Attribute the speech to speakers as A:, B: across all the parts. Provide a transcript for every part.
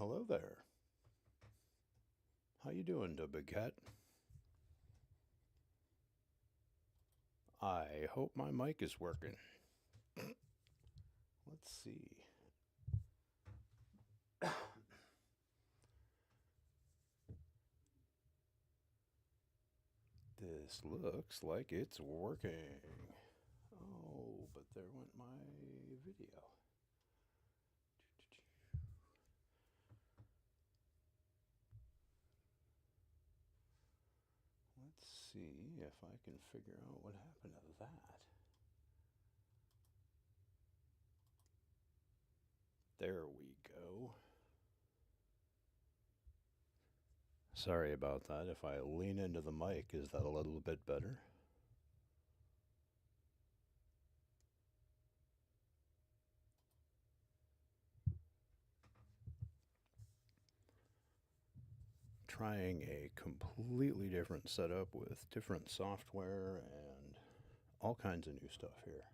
A: Hello there. How you doing, da big cat? I hope my mic is working. Let's see. This looks like it's working. Oh, but there went my video. Let's see if I can figure out what happened to that. There we go. Sorry about that. If I lean into the mic, is that a little bit better? Trying a completely different setup with different software and all kinds of new stuff here.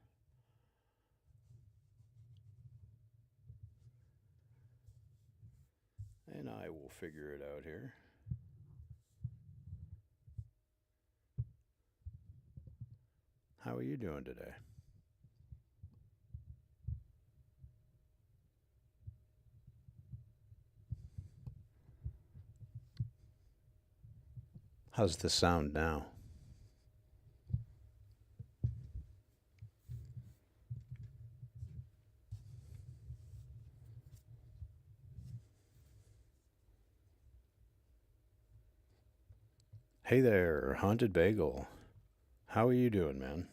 A: And I will figure it out here. How are you doing today? How's the sound now? Hey there, Haunted Bagel. How are you doing, man?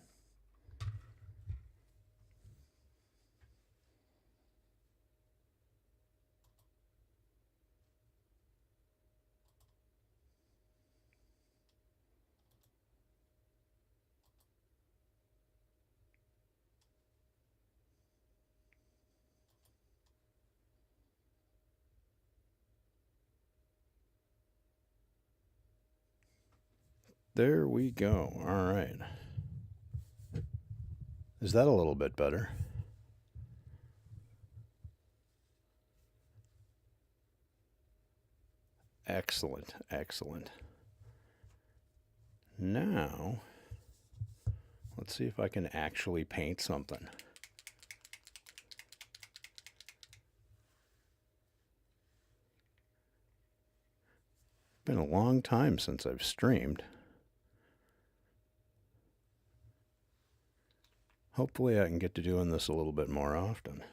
A: There we go. All right. Is that a little bit better? Excellent, excellent. Now, let's see if I can actually paint something. Been a long time since I've streamed. Hopefully I can get to doing this a little bit more often.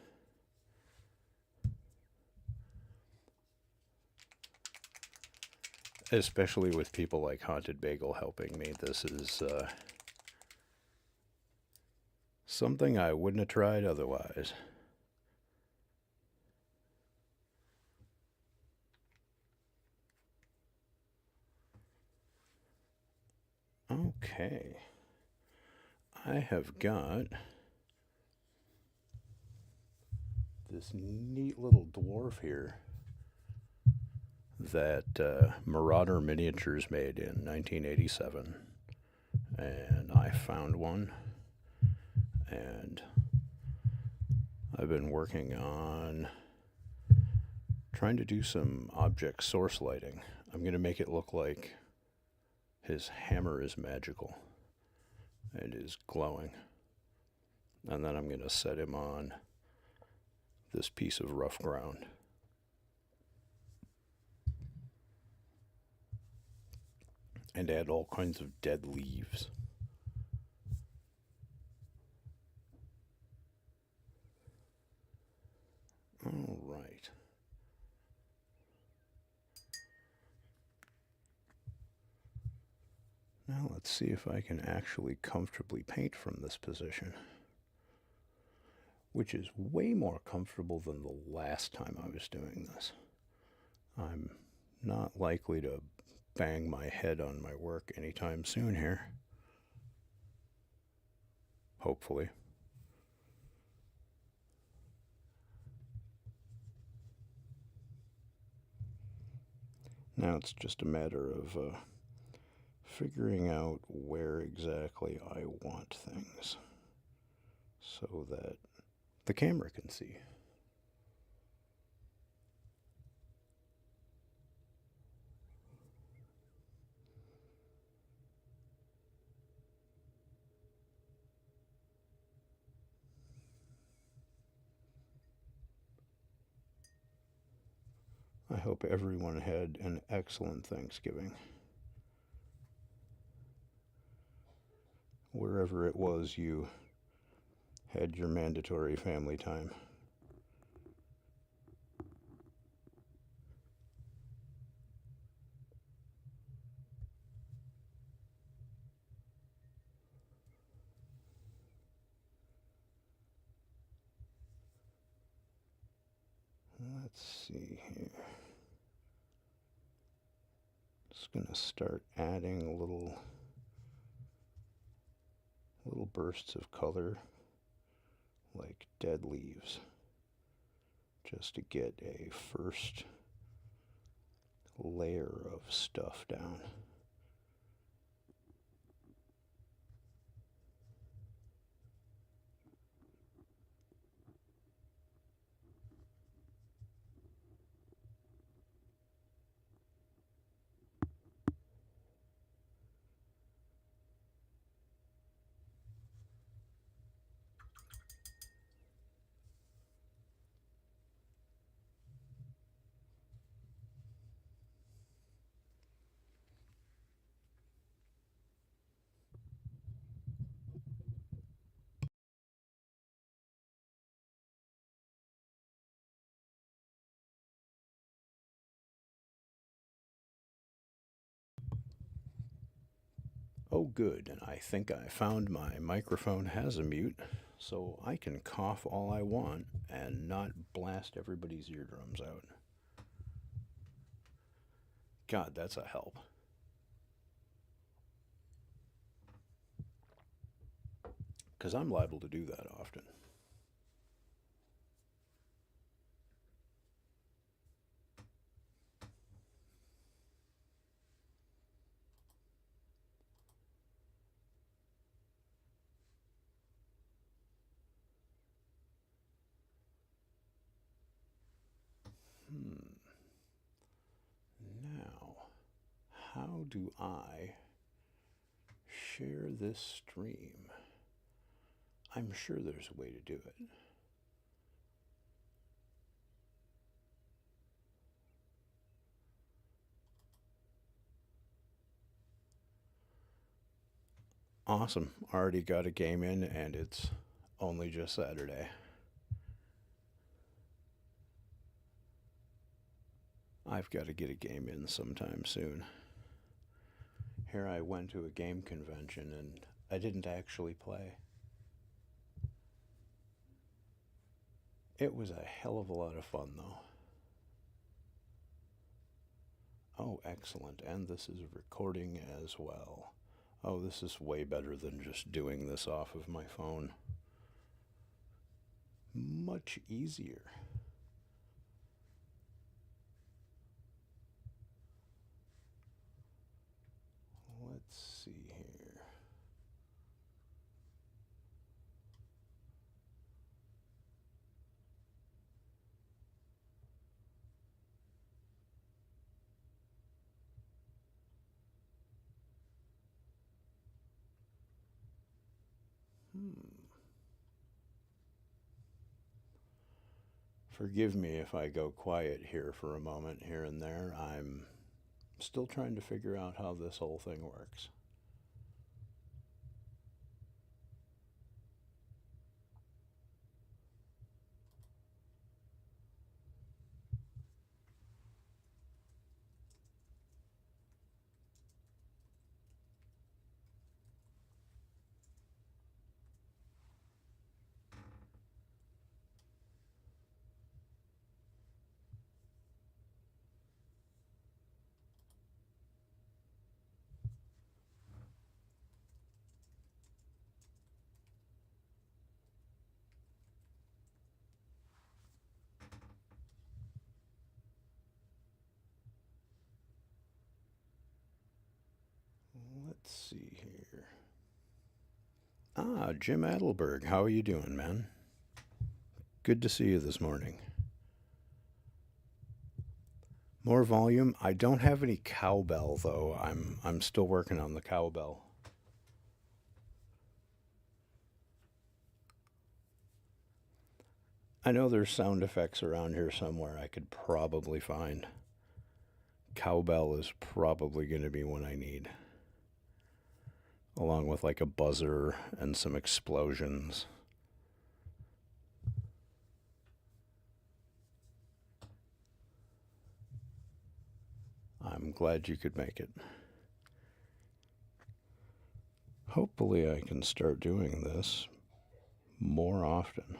A: Especially with people like Haunted Bagel helping me. This is something I wouldn't have tried otherwise. Okay. I have got this neat little dwarf here that Marauder Miniatures made in 1987. And I found one. And I've been working on trying to do some object source lighting. I'm going to make it look like his hammer is magical and is glowing. And then I'm going to set him on this piece of rough ground. And add all kinds of dead leaves. All right. Now let's see if I can actually comfortably paint from this position, which is way more comfortable than the last time I was doing this. I'm not likely to bang my head on my work anytime soon here. Hopefully. Now it's just a matter of figuring out where exactly I want things so that the camera can see. I hope everyone had an excellent Thanksgiving. Wherever it was you had your mandatory family time. Let's see here. Just gonna start adding little bursts of color like dead leaves just to get a first layer of stuff down. Oh, good, and I think I found my microphone has a mute, so I can cough all I want and not blast everybody's eardrums out. God, that's a help. Because I'm liable to do that often. Now, how do I share this stream? I'm sure there's a way to do it. Awesome. Already got a game in, and it's only just Saturday. I've got to get a game in sometime soon. Here I went to a game convention and I didn't actually play. It was a hell of a lot of fun, though. Oh, excellent. And this is recording as well. Oh, this is way better than just doing this off of my phone. Much easier. Let's see here. Forgive me if I go quiet here for a moment here and there. I'm still trying to figure out how this whole thing works. Let's see here. Ah, Jim Adelberg. How are you doing, man? Good to see you this morning. More volume. I don't have any cowbell though. I'm still working on the cowbell. I know there's sound effects around here somewhere I could probably find. cowbell is probably going to be what I need, along with like a buzzer and some explosions. I'm glad you could make it. Hopefully, I can start doing this more often.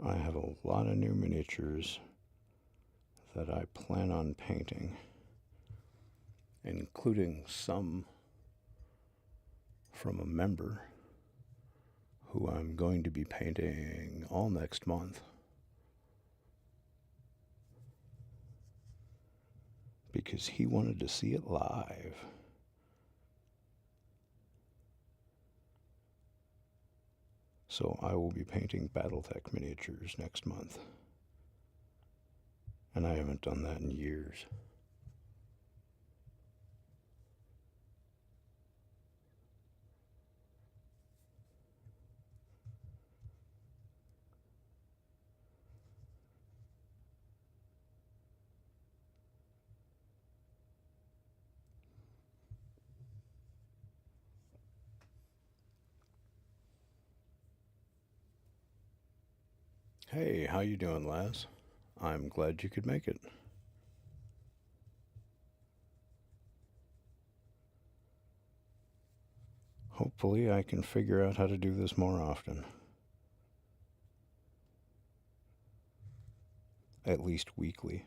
A: I have a lot of new miniatures that I plan on painting, including some from a member who I'm going to be painting all next month, because he wanted to see it live. So I will be painting Battletech miniatures next month, and I haven't done that in years. Hey, how you doing, Laz? I'm glad you could make it. Hopefully I can figure out how to do this more often. At least weekly.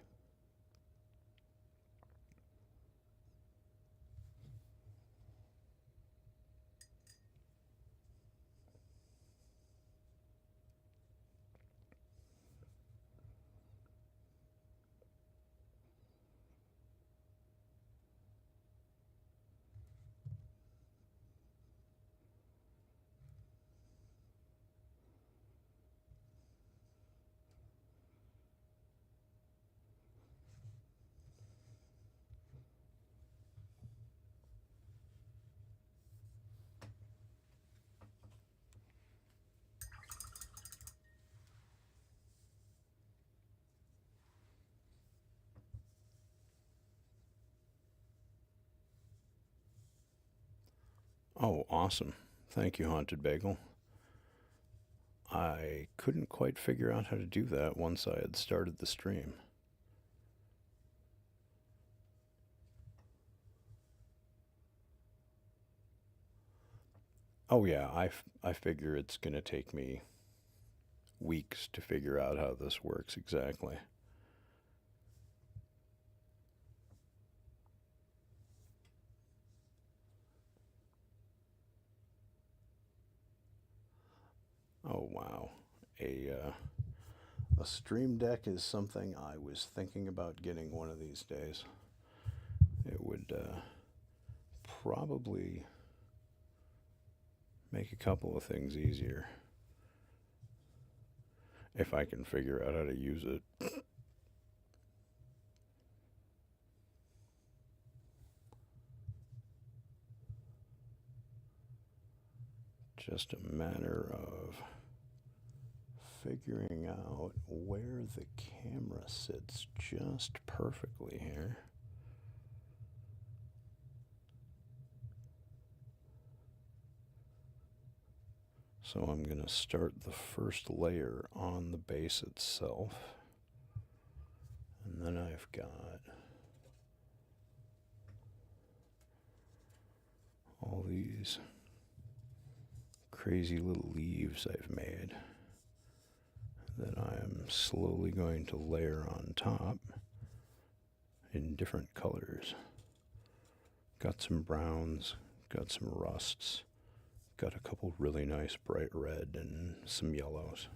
A: Oh, awesome. Thank you, Haunted Bagel. I couldn't quite figure out how to do that once I had started the stream. Oh, yeah, I figure it's going to take me weeks to figure out how this works exactly. Oh, wow. A stream deck is something I was thinking about getting one of these days. It would probably make a couple of things easier if I can figure out how to use it. Just a matter of figuring out where the camera sits just perfectly here. So I'm going to start the first layer on the base itself. And then I've got all these crazy little leaves I've made that I am slowly going to layer on top in different colors. Got some browns, got some rusts, got a couple really nice bright red and some yellows.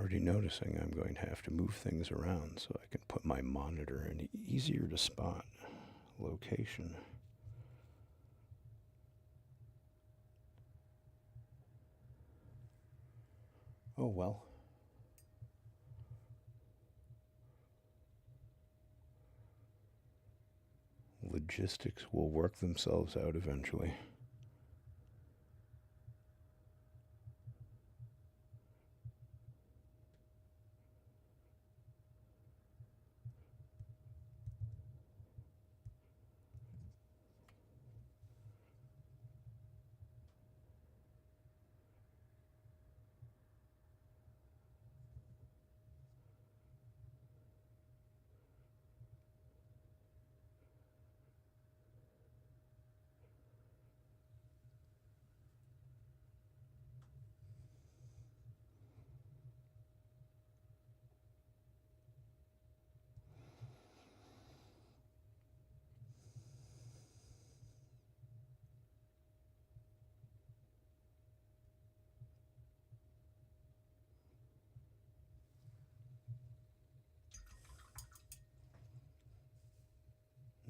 A: already noticing I'm going to have to move things around so I can put my monitor in an easier to spot location. Oh well. Logistics will work themselves out eventually.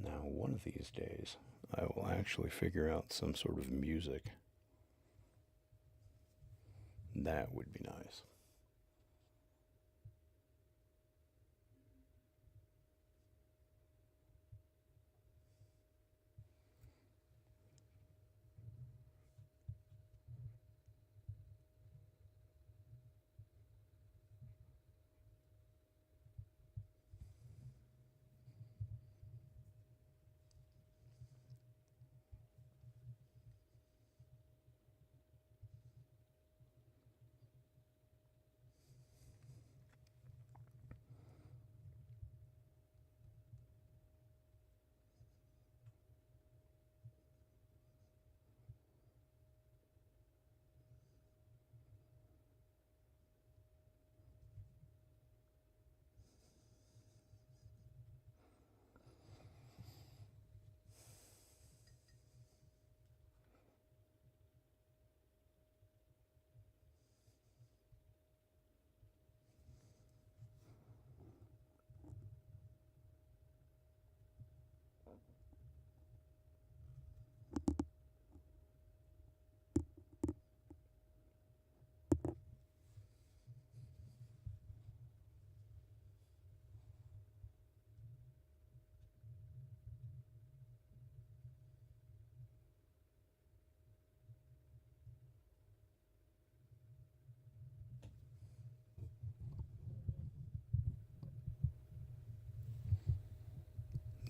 A: Now, one of these days, I will actually figure out some sort of music. That would be nice.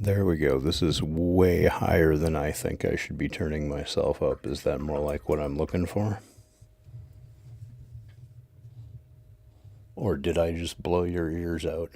A: There we go. This is way higher than I think I should be turning myself up. Is that more like what I'm looking for? Or did I just blow your ears out?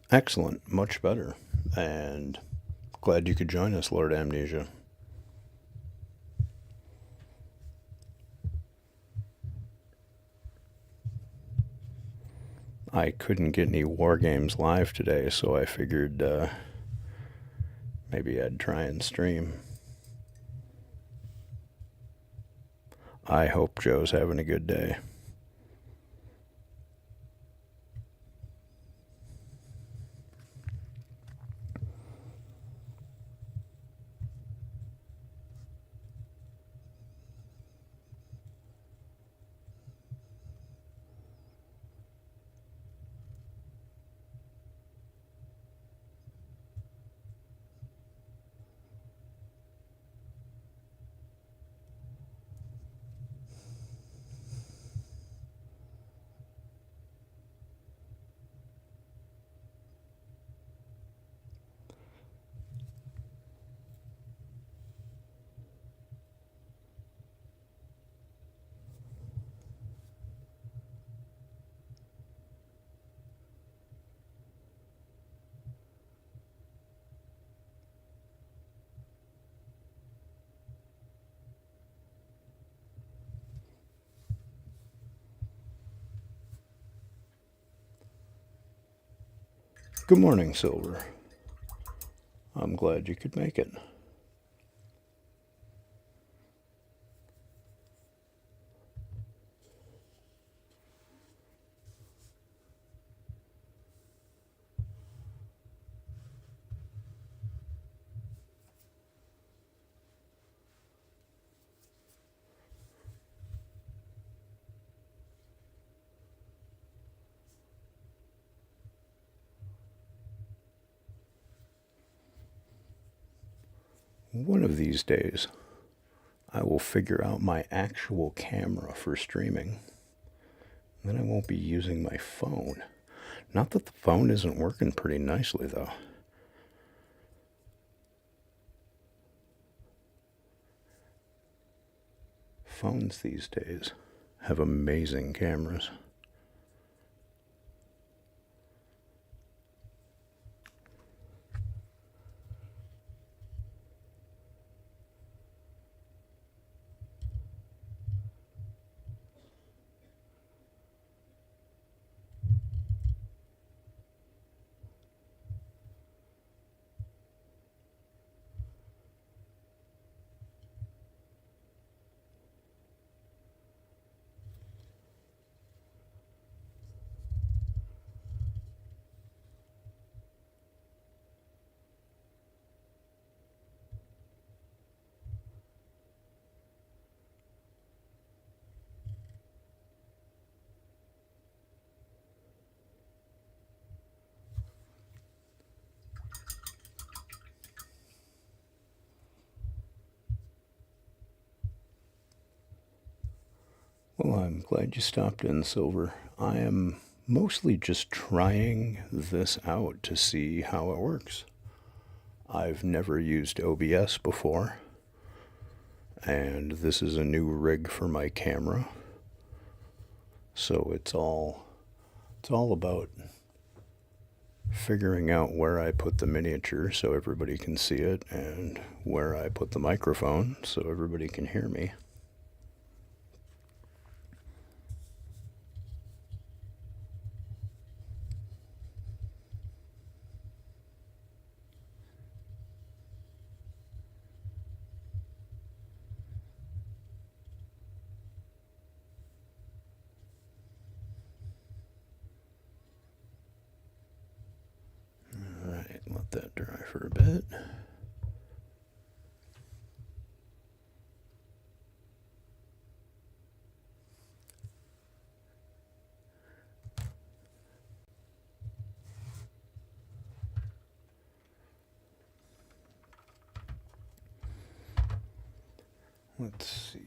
A: Excellent. Much better. And glad you could join us, Lord Amnesia. I couldn't get any War Games live today, so I figured maybe I'd try and stream. I hope Joe's having a good day. Good morning, Silver. I'm glad you could make it. One of these days, I will figure out my actual camera for streaming. Then I won't be using my phone. Not that the phone isn't working pretty nicely, though. Phones these days have amazing cameras. Well, I'm glad you stopped in, Silver. I am mostly just trying this out to see how it works. I've never used OBS before, and this is a new rig for my camera. So it's all about figuring out where I put the miniature so everybody can see it, and where I put the microphone so everybody can hear me. Alright, let that dry for a bit. Let's see,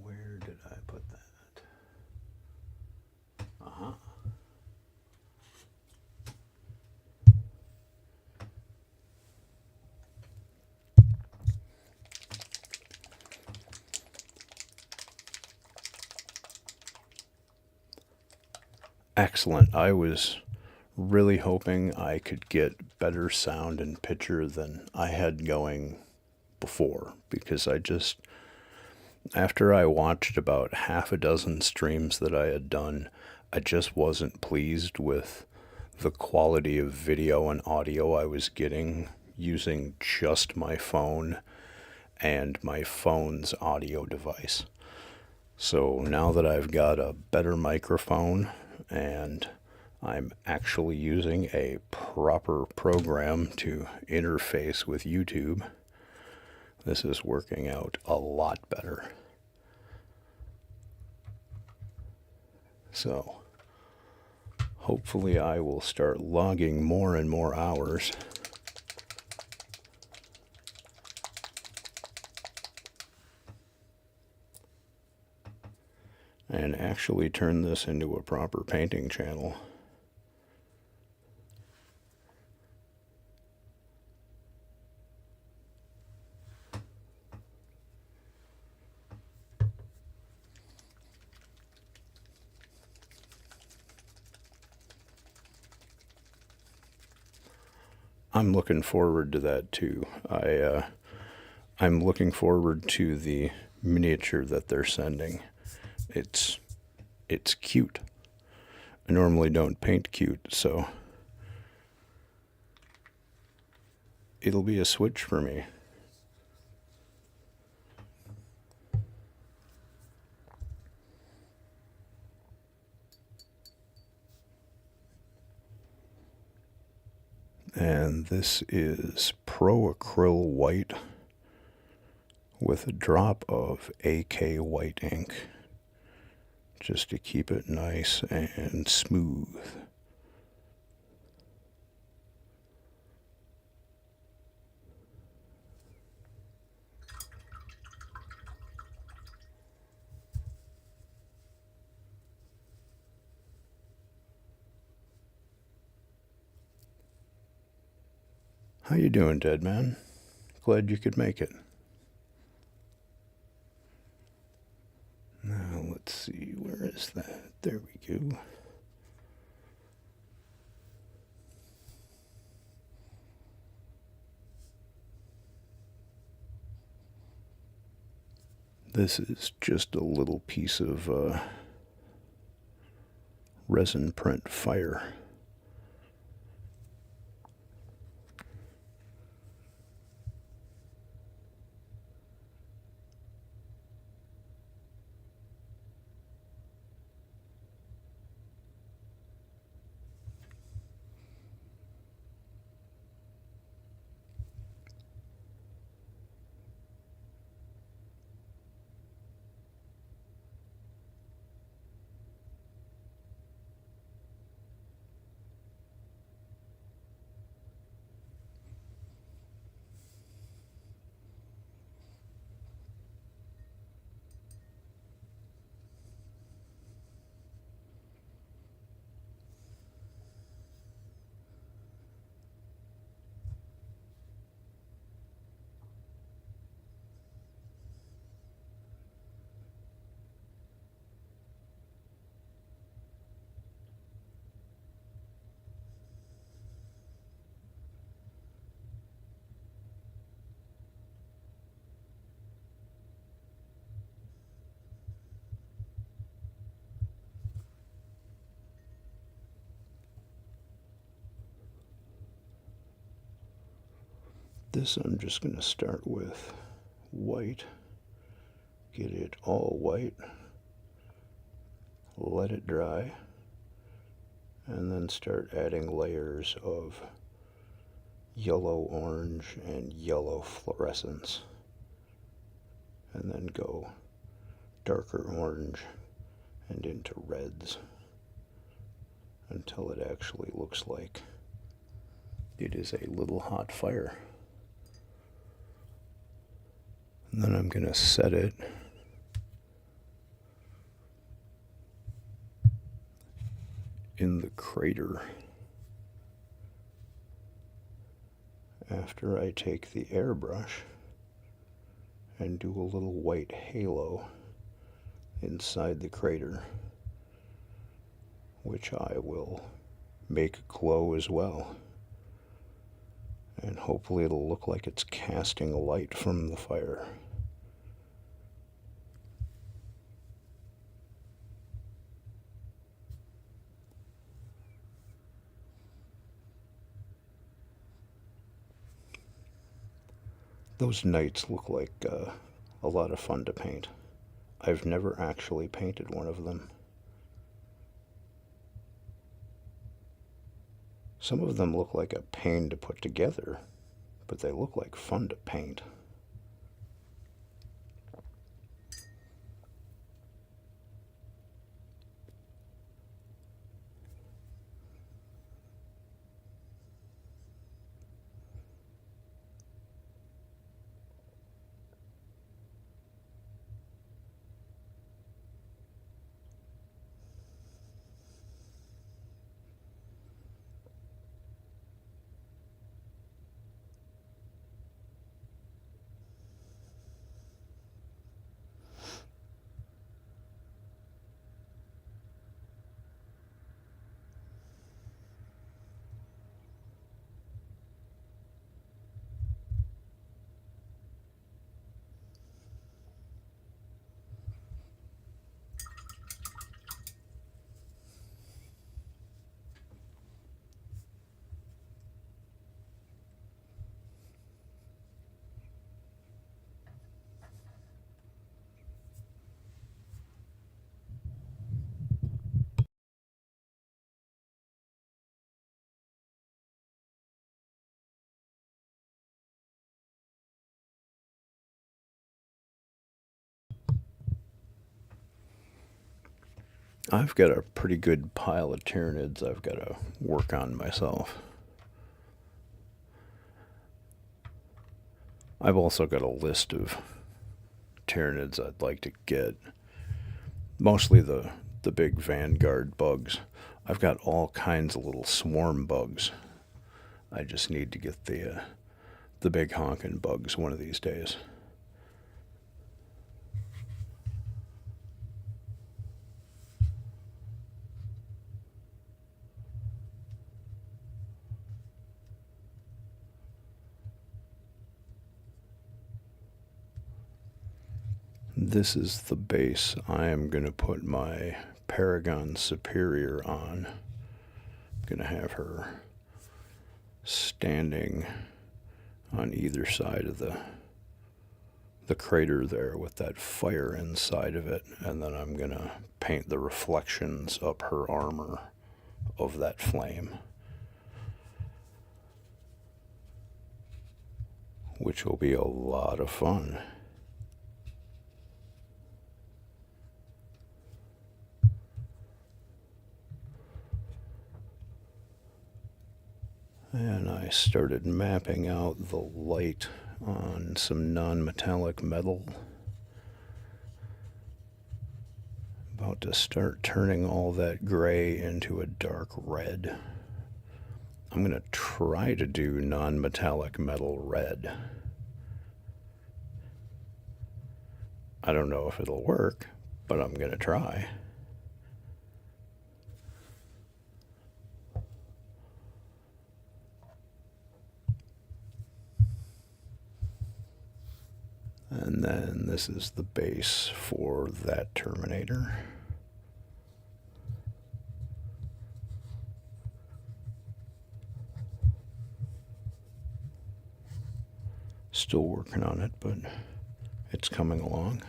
A: where did I put that? Uh-huh. Excellent. I was really hoping I could get better sound and picture than I had going before, because after I watched about half a dozen streams that I had done, I just wasn't pleased with the quality of video and audio I was getting using just my phone and my phone's audio device. So now that I've got a better microphone and I'm actually using a proper program to interface with YouTube, this is working out a lot better. So hopefully I will start logging more and more hours and actually turn this into a proper painting channel. I'm looking forward to that too. I'm looking forward to the miniature that they're sending. It's cute. I normally don't paint cute, so it'll be a switch for me. And this is Pro Acryl White with a drop of AK White ink, just to keep it nice and smooth. How you doing, dead man? Glad you could make it. Now, let's see, where is that? There we go. This is just a little piece of resin print fire. This I'm just going to start with white, get it all white, let it dry, and then start adding layers of yellow, orange, and yellow fluorescence, and then go darker orange and into reds until it actually looks like it is a little hot fire. And then I'm going to set it in the crater after I take the airbrush and do a little white halo inside the crater, which I will make glow as well. And hopefully it'll look like it's casting light from the fire. Those knights look like a lot of fun to paint. I've never actually painted one of them. Some of them look like a pain to put together, but they look like fun to paint. I've got a pretty good pile of Tyranids I've got to work on myself. I've also got a list of Tyranids I'd like to get. Mostly the big Vanguard bugs. I've got all kinds of little swarm bugs. I just need to get the big honkin' bugs one of these days. This is the base I am going to put my Paragon Superior on. I'm going to have her standing on either side of the crater there with that fire inside of it, and then I'm going to paint the reflections up her armor of that flame, which will be a lot of fun. And I started mapping out the light on some non-metallic metal. About to start turning all that gray into a dark red. I'm going to try to do non-metallic metal red. I don't know if it'll work, but I'm going to try. And then this is the base for that Terminator. Still working on it, but it's coming along.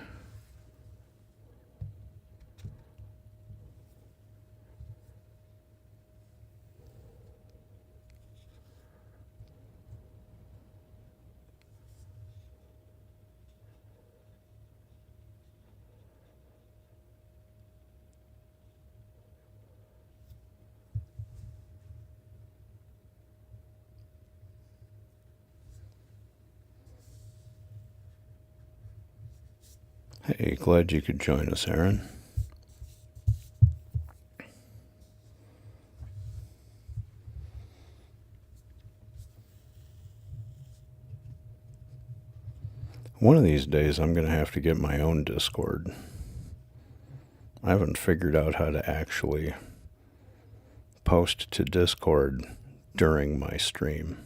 A: Hey, glad you could join us, Aaron. One of these days I'm going to have to get my own Discord. I haven't figured out how to actually post to Discord during my stream.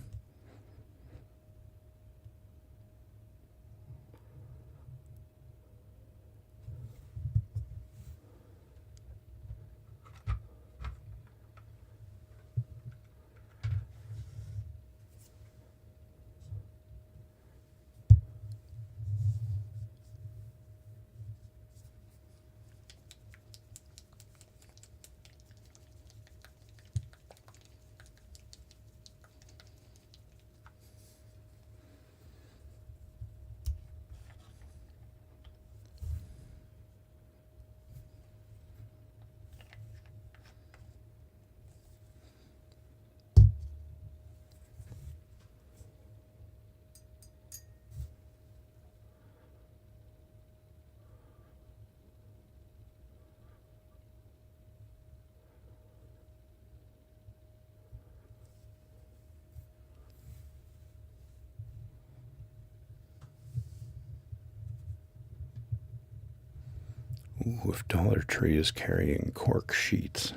A: Ooh, if Dollar Tree is carrying cork sheets,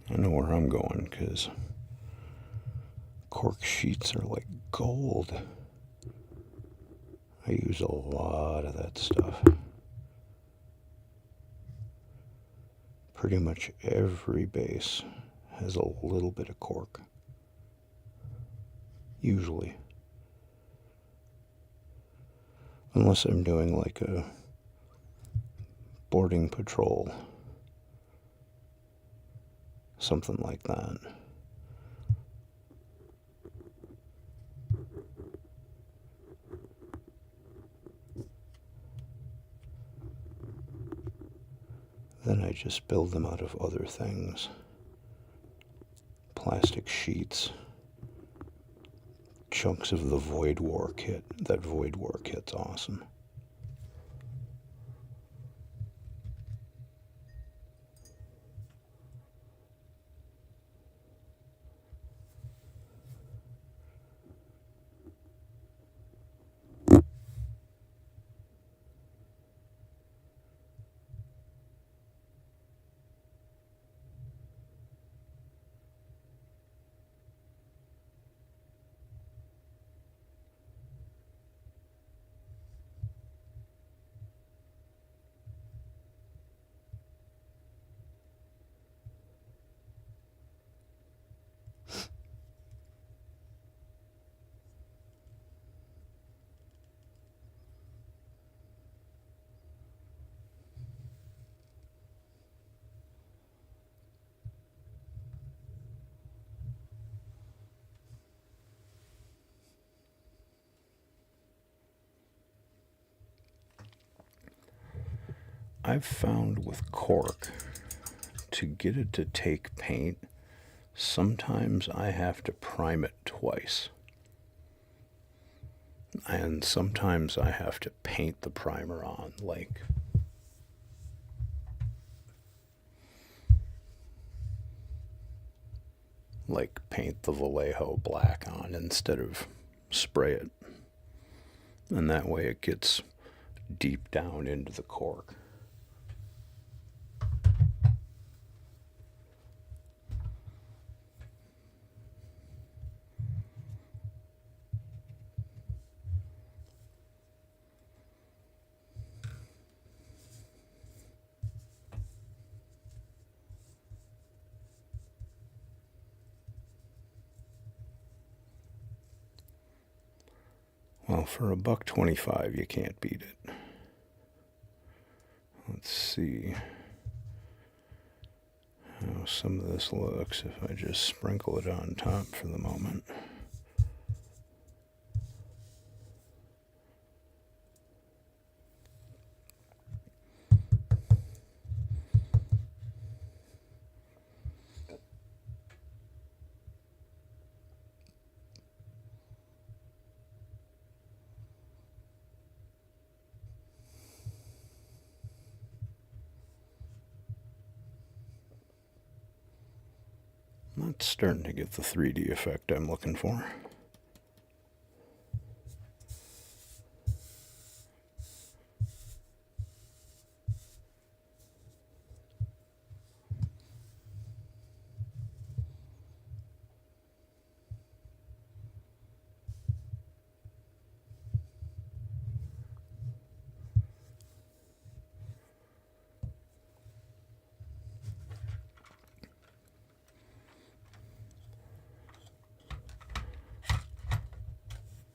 A: I know where I'm going, because cork sheets are like gold. I use a lot of that stuff. Pretty much every base has a little bit of cork. Usually. Unless I'm doing like a boarding patrol. Something like that. Then I just build them out of other things. Plastic sheets, chunks of the Void War kit. That Void War kit's awesome. I've found with cork, to get it to take paint, sometimes I have to prime it twice. And sometimes I have to paint the primer on, like paint the Vallejo black on instead of spray it. And that way it gets deep down into the cork. Well, for $1.25, you can't beat it. Let's see how some of this looks if I just sprinkle it on top for the moment. That's starting to get the 3D effect I'm looking for.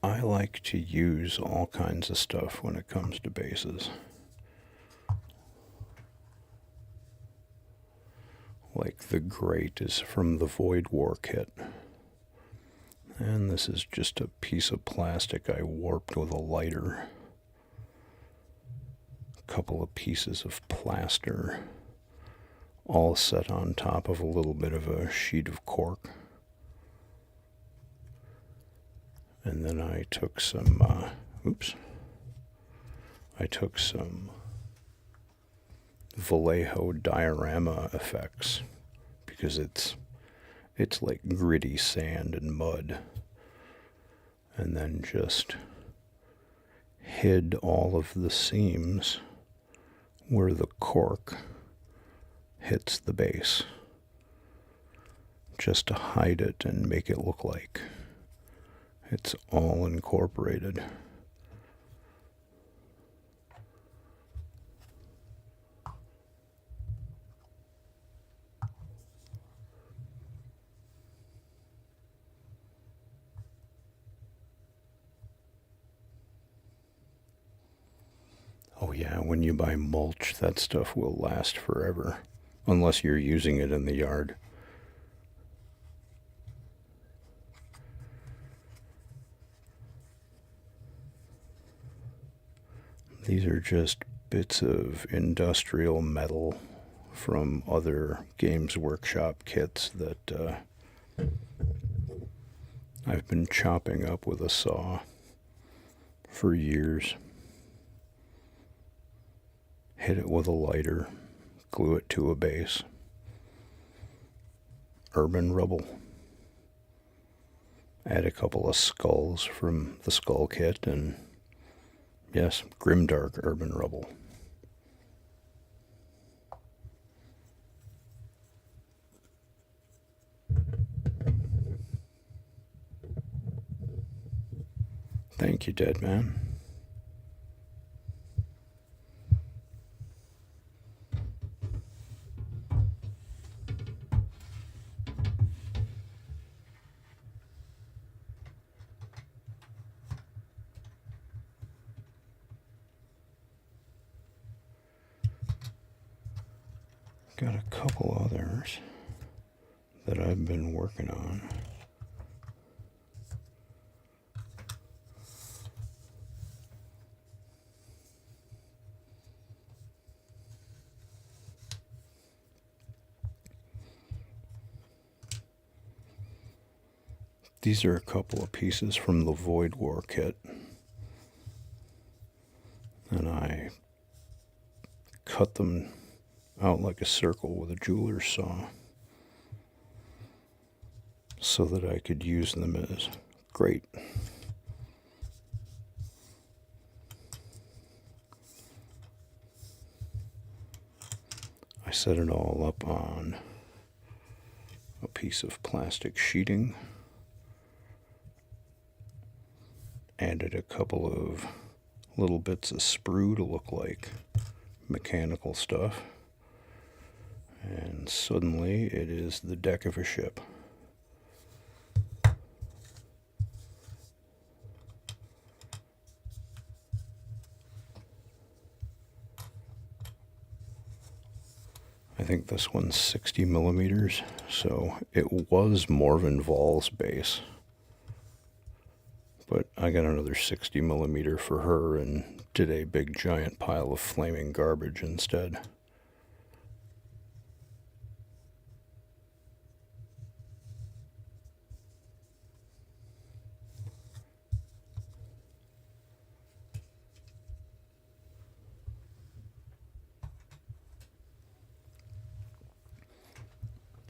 A: I like to use all kinds of stuff when it comes to bases. Like the grate is from the Void War kit. And this is just a piece of plastic I warped with a lighter. A couple of pieces of plaster, all set on top of a little bit of a sheet of cork. And then I took some, I took some Vallejo diorama effects because it's like gritty sand and mud, and then just hid all of the seams where the cork hits the base, just to hide it and make it look like it's all incorporated. Oh yeah, when you buy mulch, that stuff will last forever, unless you're using it in the yard. These are just bits of industrial metal from other Games Workshop kits that I've been chopping up with a saw for years. Hit it with a lighter, glue it to a base. Urban Rubble. Add a couple of skulls from the skull kit, and yes, Grimdark Urban Rubble. Thank you, Dead Man. Got a couple others that I've been working on. These are a couple of pieces from the Void War kit, and I cut them out like a circle with a jeweler's saw so that I could use them as grate. I set it all up on a piece of plastic sheeting. Added a couple of little bits of sprue to look like mechanical stuff. And suddenly it is the deck of a ship. I think this one's 60 millimeters, so it was Morven Voll's base. But I got another 60 millimeter for her and did a big giant pile of flaming garbage instead.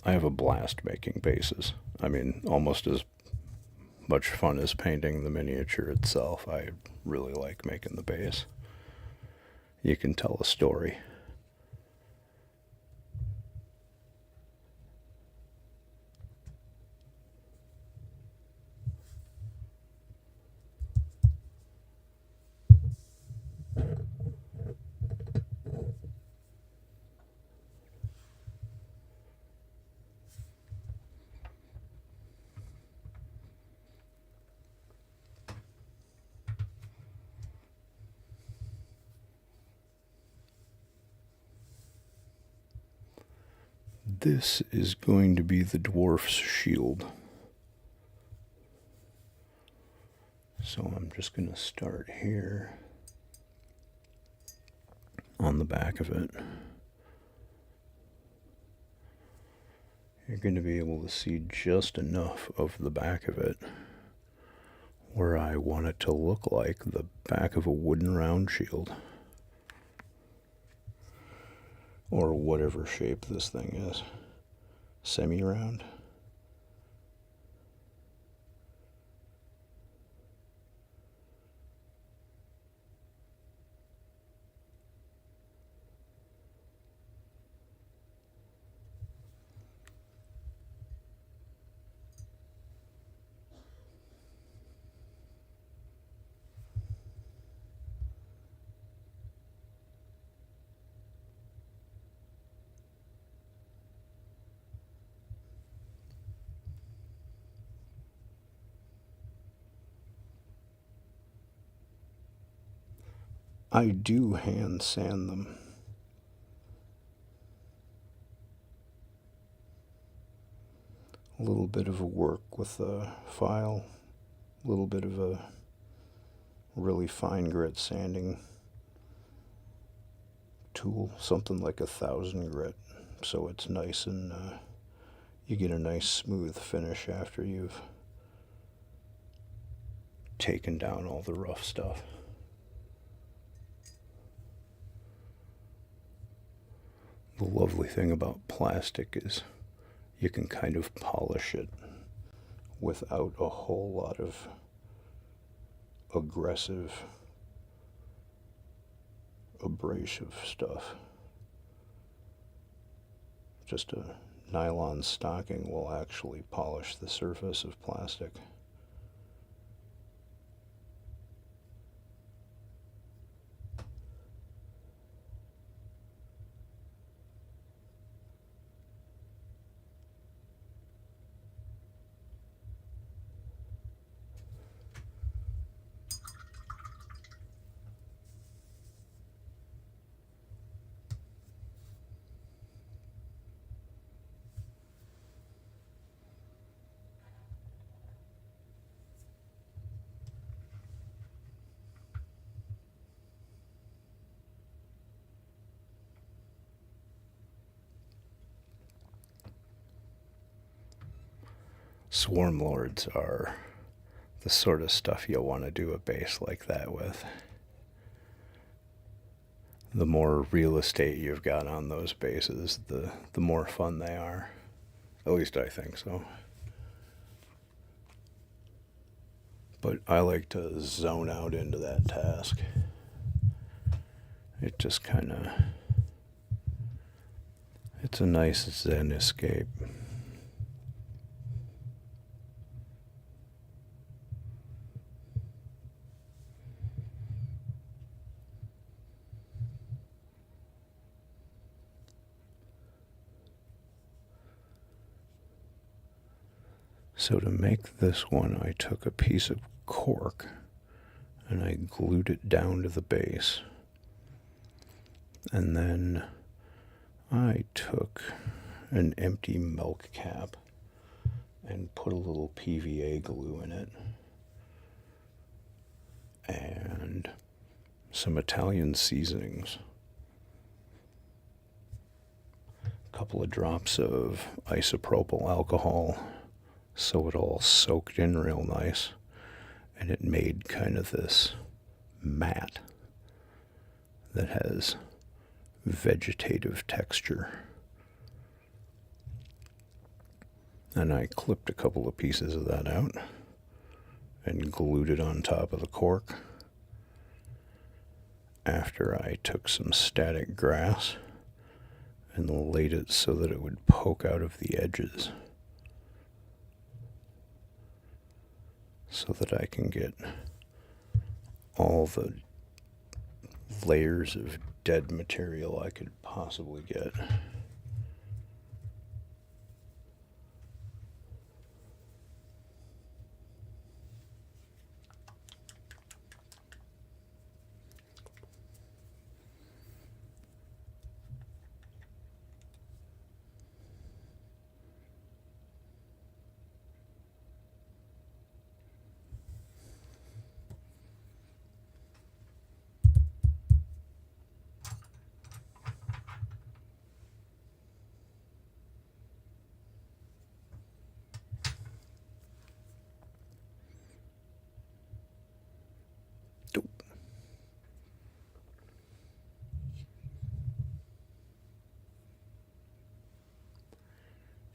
A: I have a blast making bases. I mean, almost as much fun as painting the miniature itself. I really like making the base. You can tell a story. This is going to be the dwarf's shield. So I'm just going to start here on the back of it. You're going to be able to see just enough of the back of it where I want it to look like the back of a wooden round shield. Or whatever shape this thing is. Semi-round. I do hand sand them. A little bit of a work with a file, a little bit of a really fine grit sanding tool, something like 1,000 grit, so it's nice and you get a nice smooth finish after you've taken down all the rough stuff. The lovely thing about plastic is you can kind of polish it without a whole lot of aggressive, abrasive stuff. Just a nylon stocking will actually polish the surface of plastic. Swarm lords are the sort of stuff you'll want to do a base like that with. The more real estate you've got on those bases, the more fun they are. At least I think so. But I like to zone out into that task. It just kind of, it's a nice zen escape. So to make this one, I took a piece of cork and I glued it down to the base. And then I took an empty milk cap and put a little PVA glue in it and some Italian seasonings. A couple of drops of isopropyl alcohol so it all soaked in real nice, and it made kind of this mat that has vegetative texture. And I clipped a couple of pieces of that out and glued it on top of the cork. After I took some static grass and laid it so that it would poke out of the edges, so that I can get all the layers of dead material I could possibly get.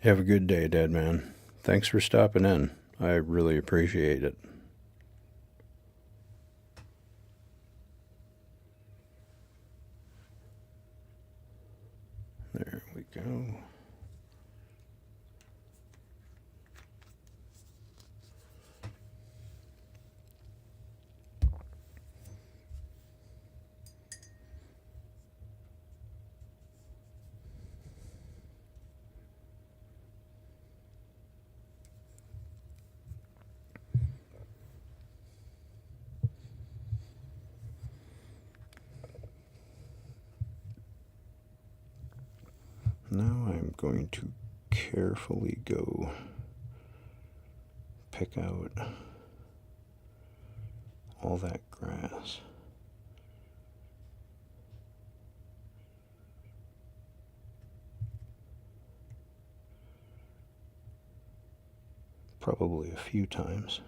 A: Have a good day, Dead Man. Thanks for stopping in. I really appreciate it. There we go. Now I'm going to carefully go pick out all that grass probably a few times.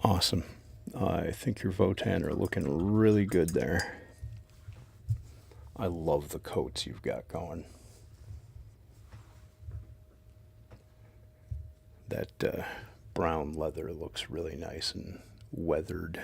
A: Awesome. I think your Votan are looking really good there. I love the coats you've got going. That brown leather looks really nice and weathered.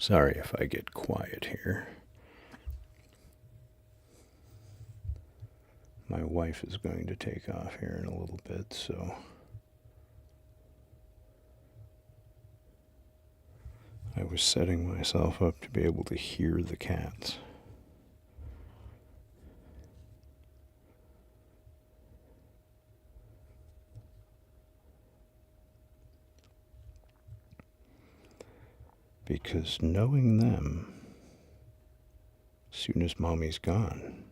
A: Sorry if I get quiet here. My wife is going to take off here in a little bit, so I was setting myself up to be able to hear the cats. Because knowing them, as soon as Mommy's gone,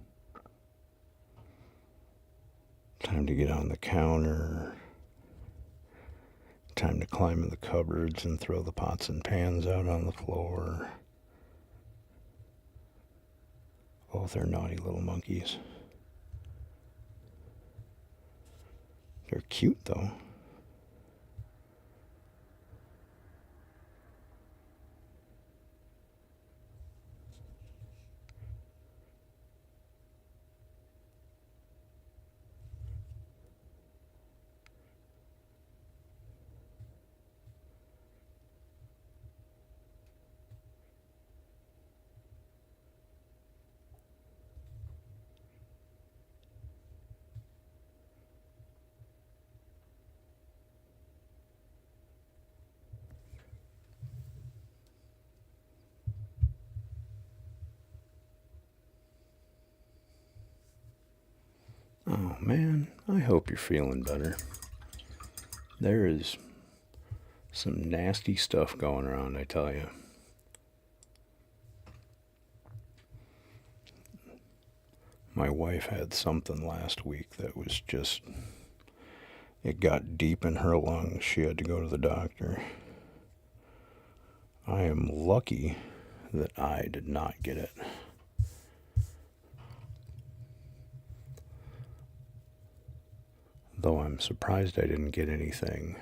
A: time to get on the counter, time to climb in the cupboards and throw the pots and pans out on the floor. Oh, they're naughty little monkeys. They're cute, though. Oh man, I hope you're feeling better. There is some nasty stuff going around, I tell you. My wife had something last week that was just, it got deep in her lungs. She had to go to the doctor. I am lucky that I did not get it. Though I'm surprised I didn't get anything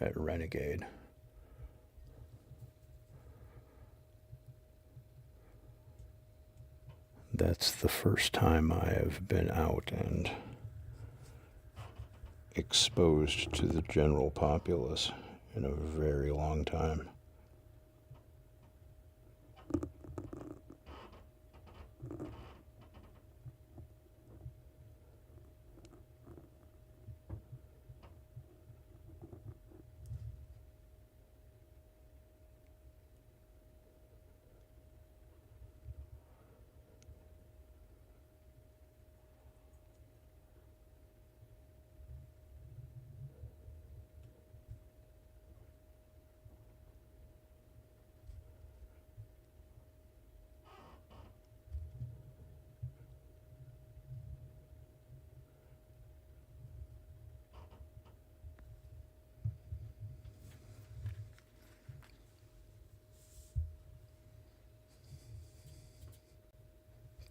A: at Renegade. That's the first time I have been out and exposed to the general populace in a very long time.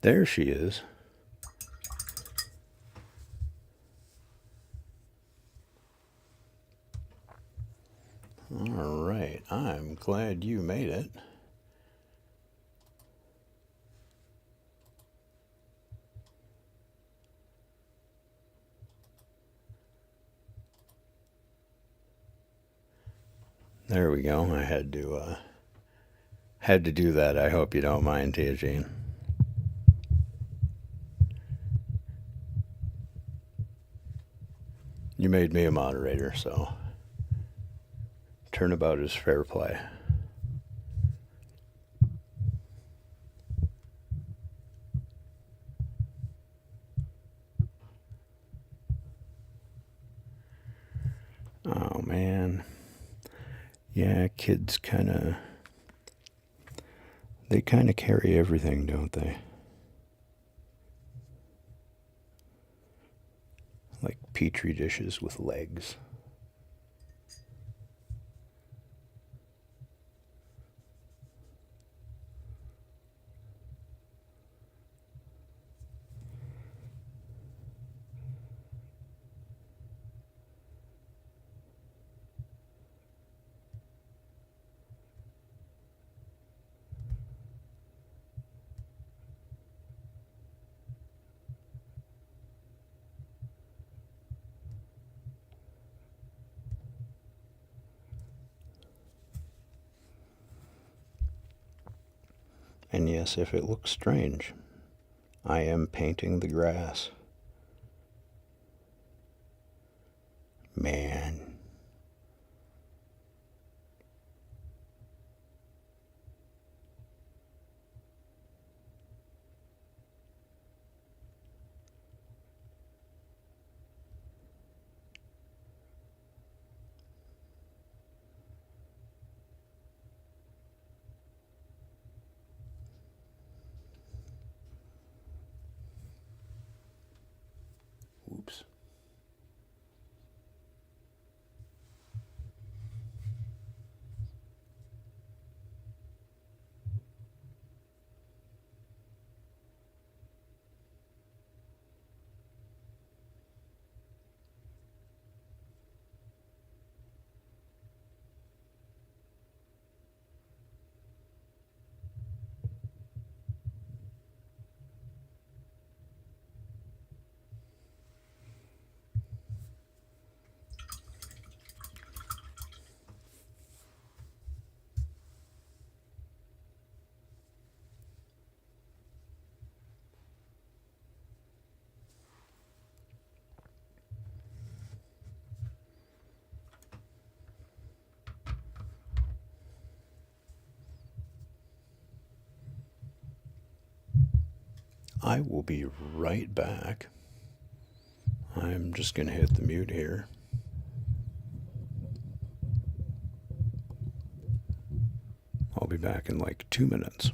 A: There she is. All right, I'm glad you made it. There we go. I had to do that. I hope you don't mind, Tia Jean. You made me a moderator, so turnabout is fair play. Oh man. Yeah, kids they kind of carry everything, don't they? Like petri dishes with legs. And yes, if it looks strange, I am painting the grass. Man. Oops. I will be right back. I'm just going to hit the mute here. I'll be back in like 2 minutes.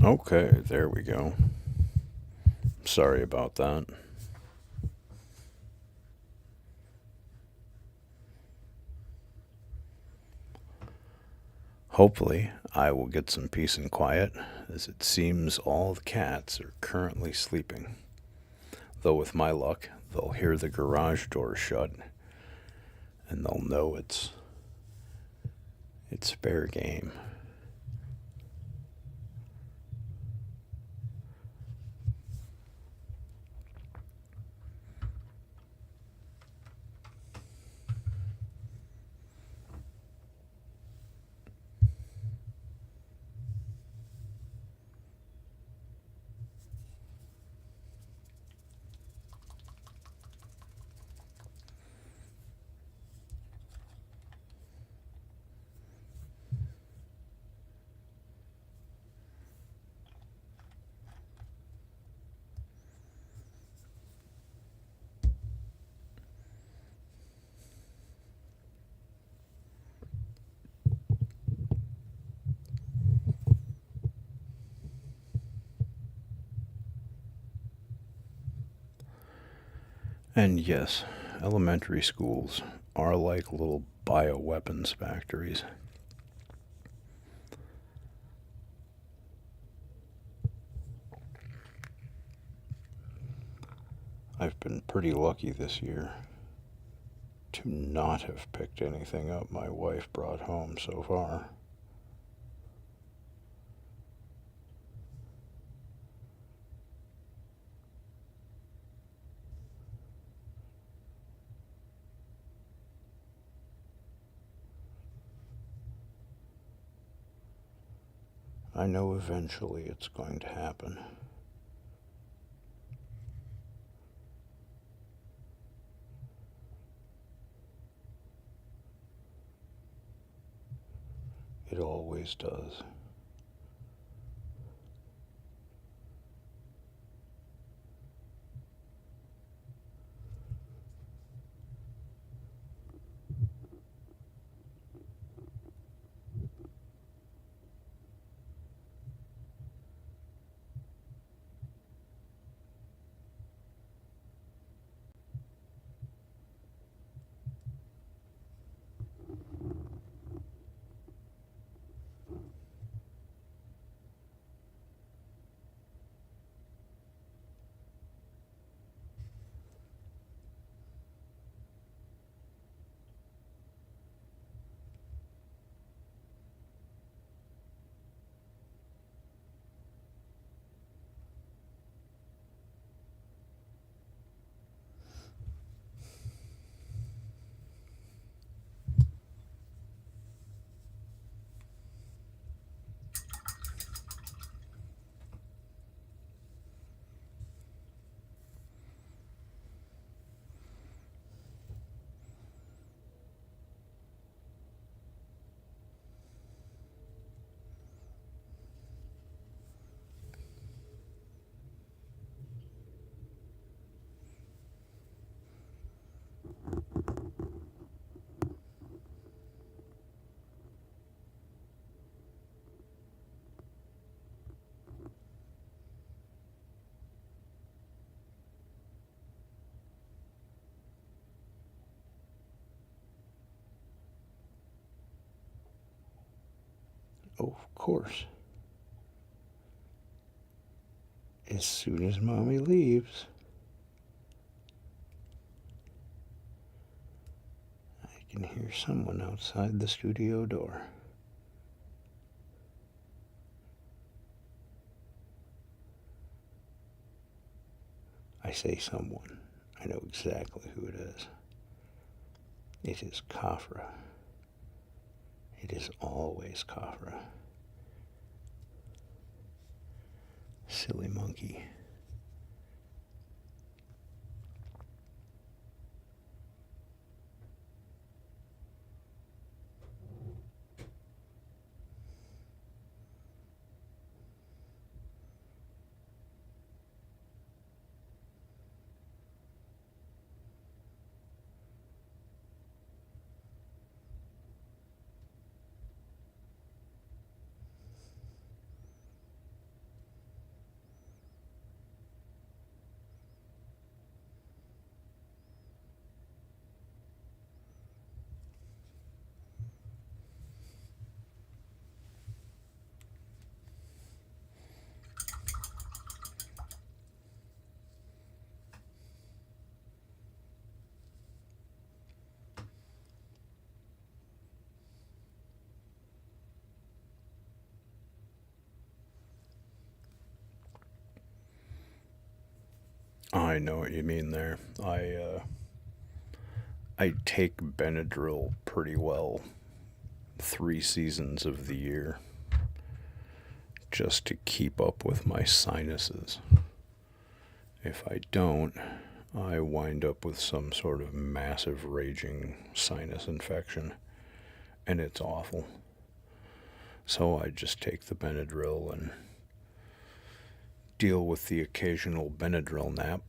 A: Okay, there we go. Sorry about that. Hopefully, I will get some peace and quiet, as it seems all the cats are currently sleeping. Though, with my luck, they'll hear the garage door shut and they'll know it's fair game. And yes, elementary schools are like little bioweapons factories. I've been pretty lucky this year to not have picked anything up my wife brought home so far. I know eventually it's going to happen. It always does. Oh, of course. As soon as Mommy leaves, I can hear someone outside the studio door. I say someone. I know exactly who it is. It is Khafra. It is always Khafra. Silly monkey. I know what you mean there. I take Benadryl pretty well 3 seasons of the year just to keep up with my sinuses. If I don't, I wind up with some sort of massive raging sinus infection, and it's awful. So I just take the Benadryl and deal with the occasional Benadryl nap.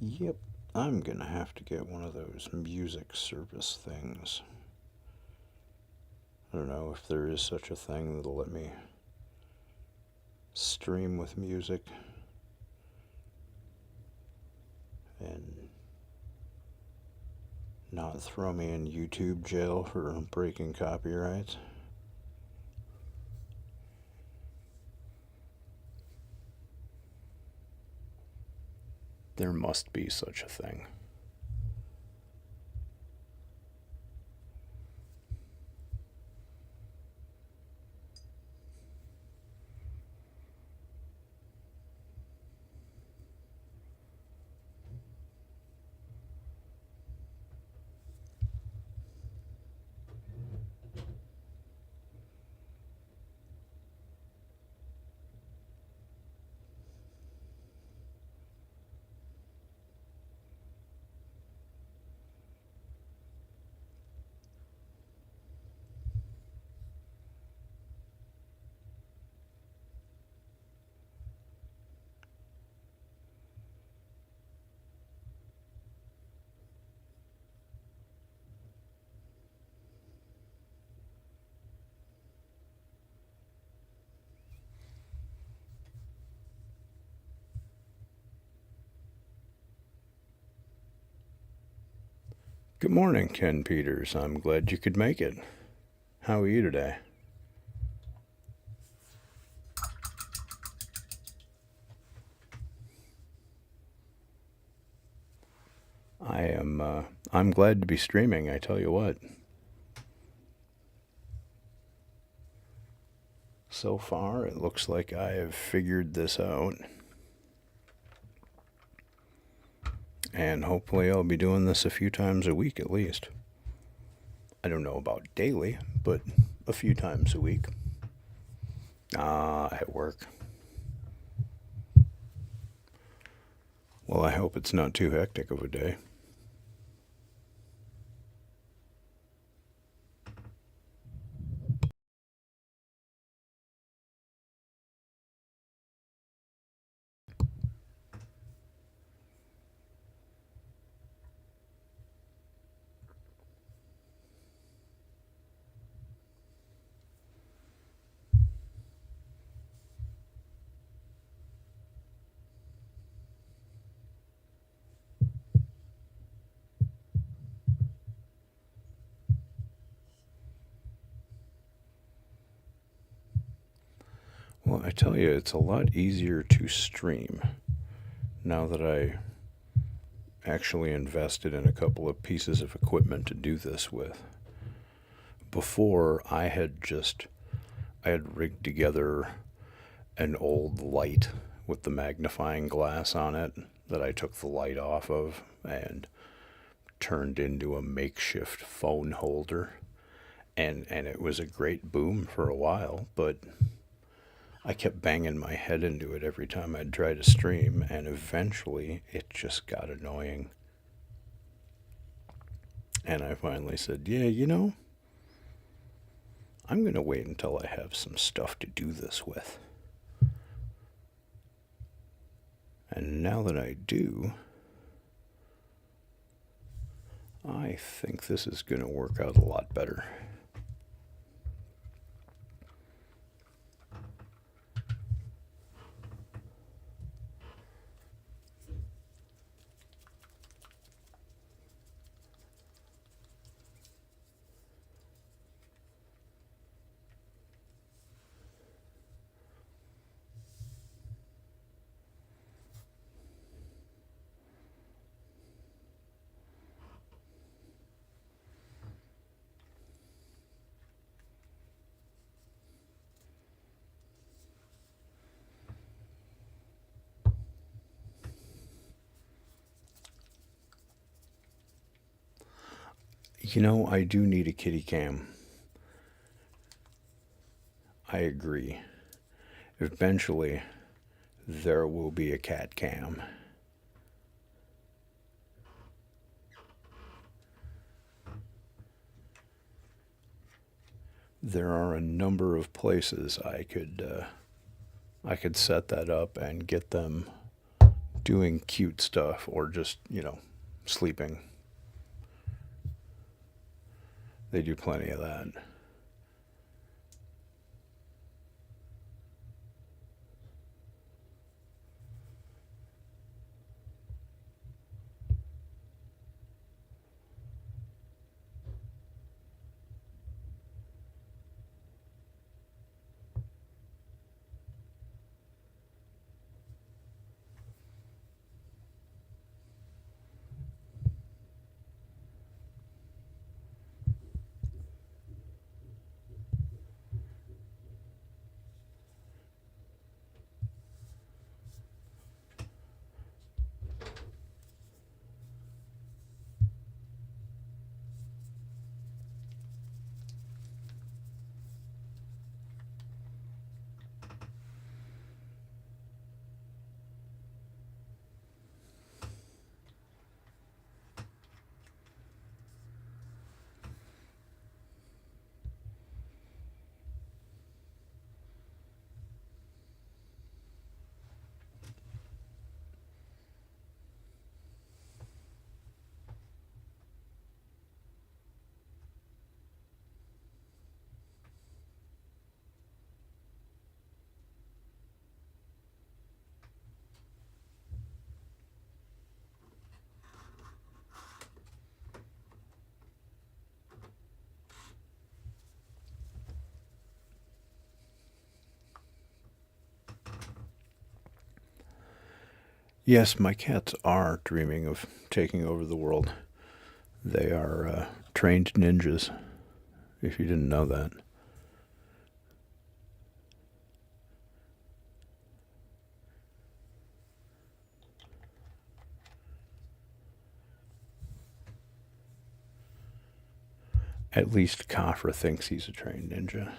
A: Yep, I'm gonna have to get one of those music service things. I don't know if there is such a thing that'll let me stream with music and not throw me in YouTube jail for breaking copyrights. There must be such a thing. Good morning, Ken Peters. I'm glad you could make it. How are you today? I'm glad to be streaming, I tell you what. So far, it looks like I have figured this out. And hopefully I'll be doing this a few times a week at least. I don't know about daily, but a few times a week. At work. Well, I hope it's not too hectic of a day. Well, I tell you, it's a lot easier to stream now that I actually invested in a couple of pieces of equipment to do this with. Before, I had rigged together an old light with the magnifying glass on it that I took the light off of and turned into a makeshift phone holder. And it was a great boom for a while, but I kept banging my head into it every time I'd try to stream, and eventually it just got annoying. And I finally said, yeah, I'm going to wait until I have some stuff to do this with. And now that I do, I think this is going to work out a lot better. I do need a kitty cam. I agree. Eventually, there will be a cat cam. There are a number of places I could set that up and get them doing cute stuff or just, sleeping. They do plenty of that. Yes, my cats are dreaming of taking over the world. They are trained ninjas, if you didn't know that. At least Kafra thinks he's a trained ninja.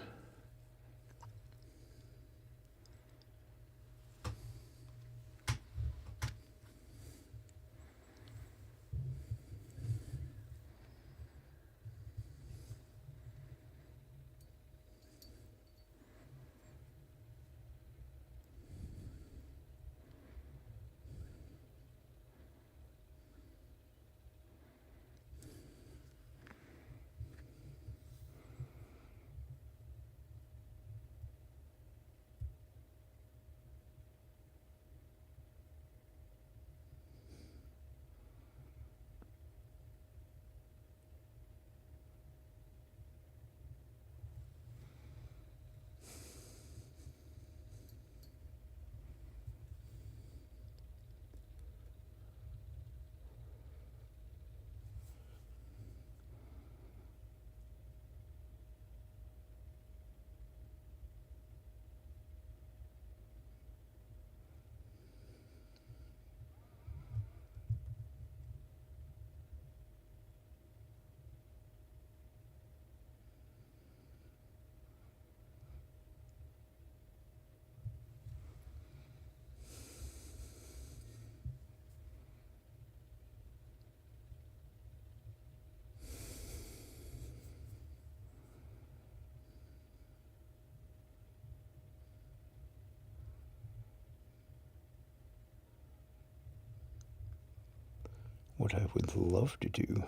A: What I would love to do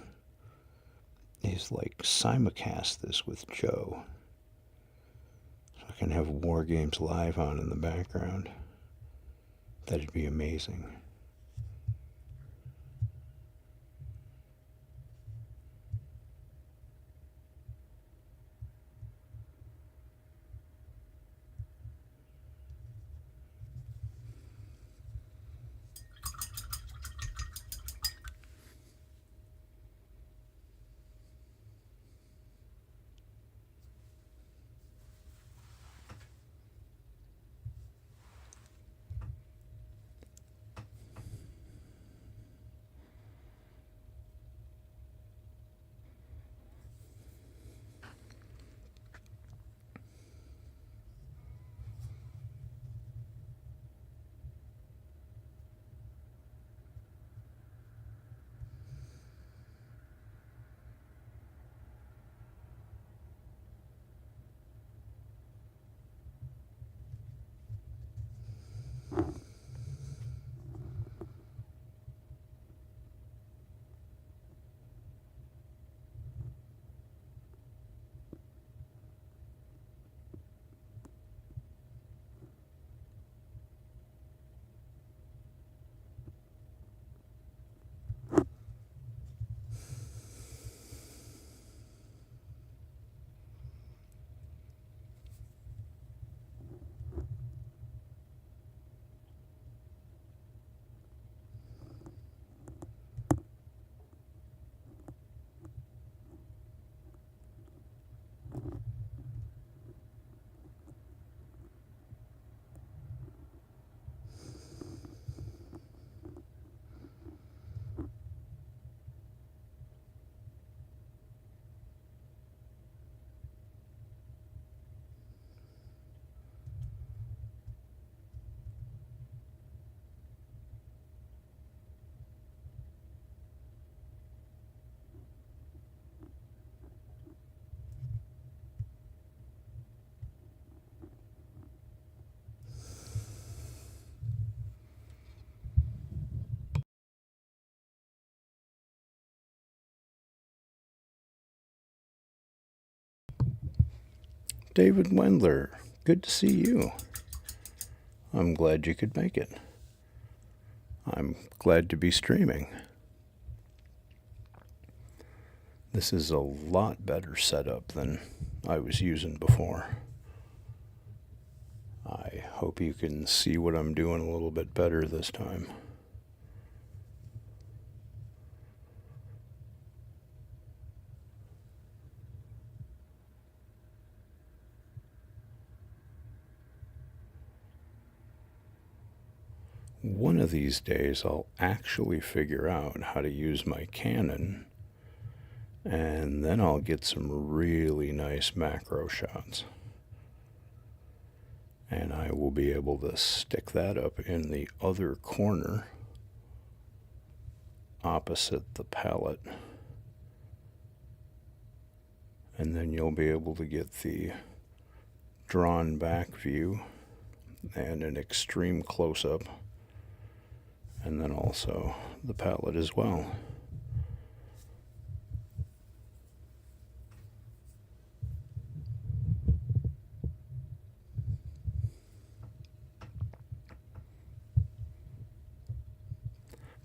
A: is like simulcast this with Joe. So I can have War Games Live on in the background. That'd be amazing. David Wendler, good to see you. I'm glad you could make it. I'm glad to be streaming. This is a lot better setup than I was using before. I hope you can see what I'm doing a little bit better this time. one of these days I'll actually figure out how to use my Canon, and then I'll get some really nice macro shots. And I will be able to stick that up in the other corner opposite the palette. And then you'll be able to get the drawn back view and an extreme close-up, and then also the palette as well.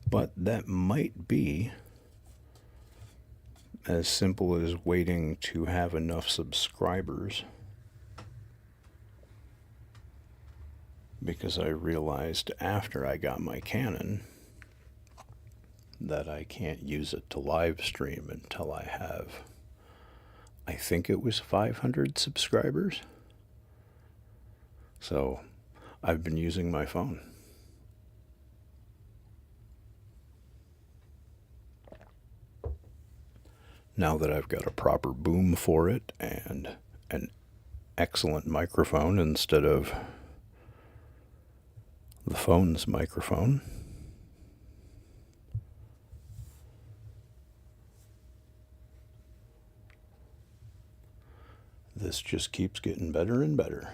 A: But that might be as simple as waiting to have enough subscribers, because I realized after I got my Canon that I can't use it to live stream until I have, I think it was 500 subscribers. So I've been using my phone. Now that I've got a proper boom for it and an excellent microphone instead of the phone's microphone, this just keeps getting better and better.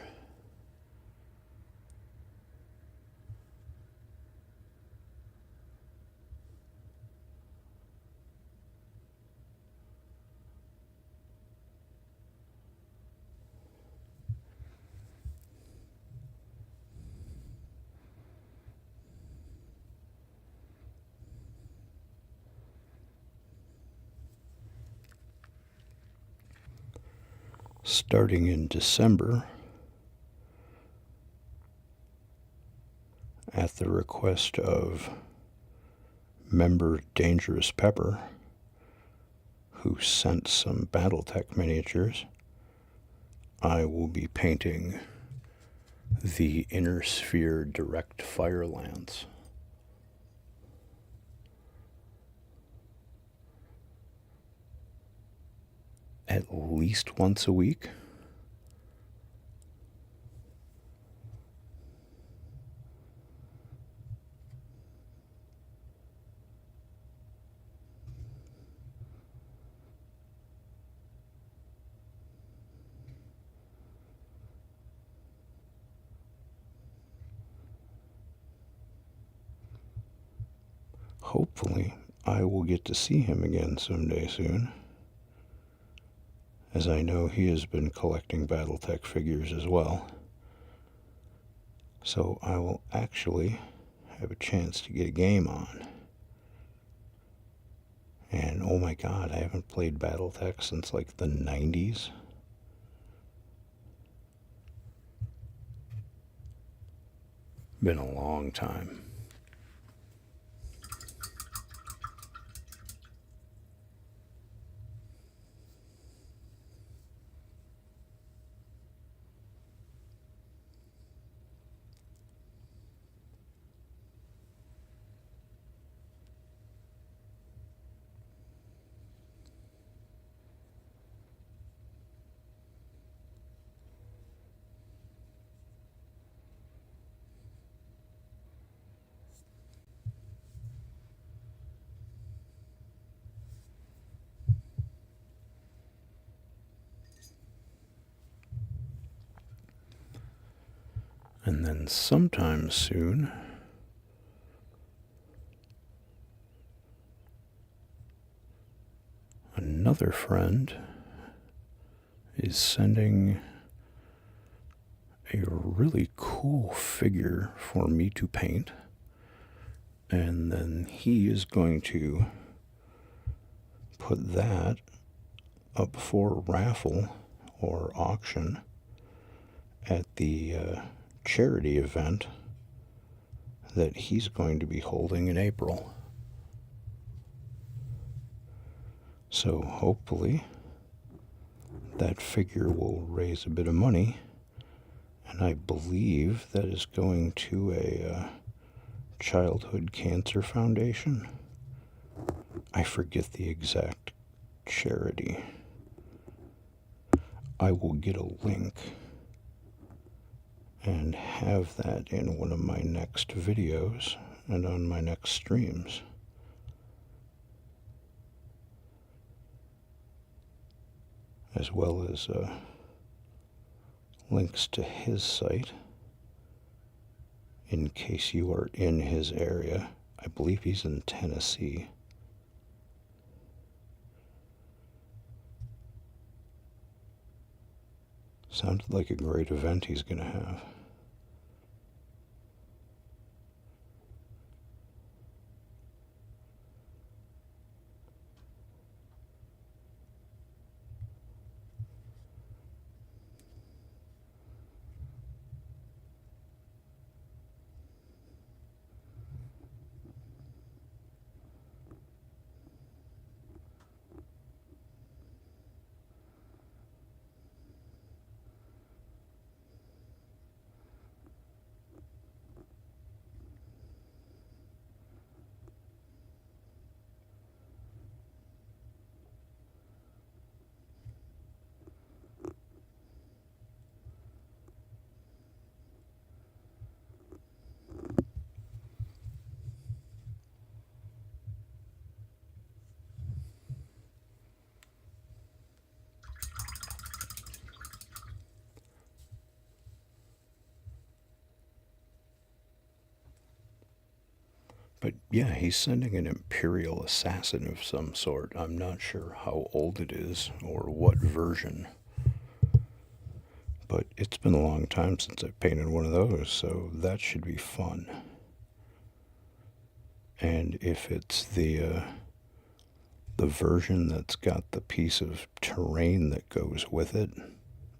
A: Starting in December, at the request of member Dangerous Pepper, who sent some Battletech miniatures, I will be painting the Inner Sphere Direct Fire Lance. At least once a week. Hopefully, I will get to see him again someday soon, as I know he has been collecting Battletech figures as well. So I will actually have a chance to get a game on. And oh my god, I haven't played Battletech since like the 90s. Been a long time. And then sometime soon, another friend is sending a really cool figure for me to paint, and then he is going to put that up for raffle or auction at the charity event that he's going to be holding in April. So hopefully that figure will raise a bit of money, and I believe that is going to a Childhood Cancer Foundation. I forget the exact charity. I will get a link and have that in one of my next videos and on my next streams. As well as links to his site in case you are in his area. I believe he's in Tennessee. Sounded like a great event he's going to have. But yeah, he's sending an Imperial Assassin of some sort. I'm not sure how old it is or what version. But it's been a long time since I painted one of those, so that should be fun. And if it's the version that's got the piece of terrain that goes with it,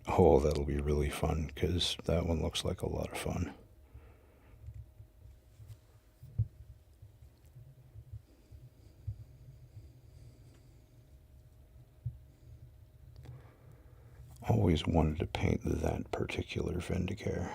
A: oh, that'll be really fun, because that one looks like a lot of fun. Always wanted to paint that particular Vindicare.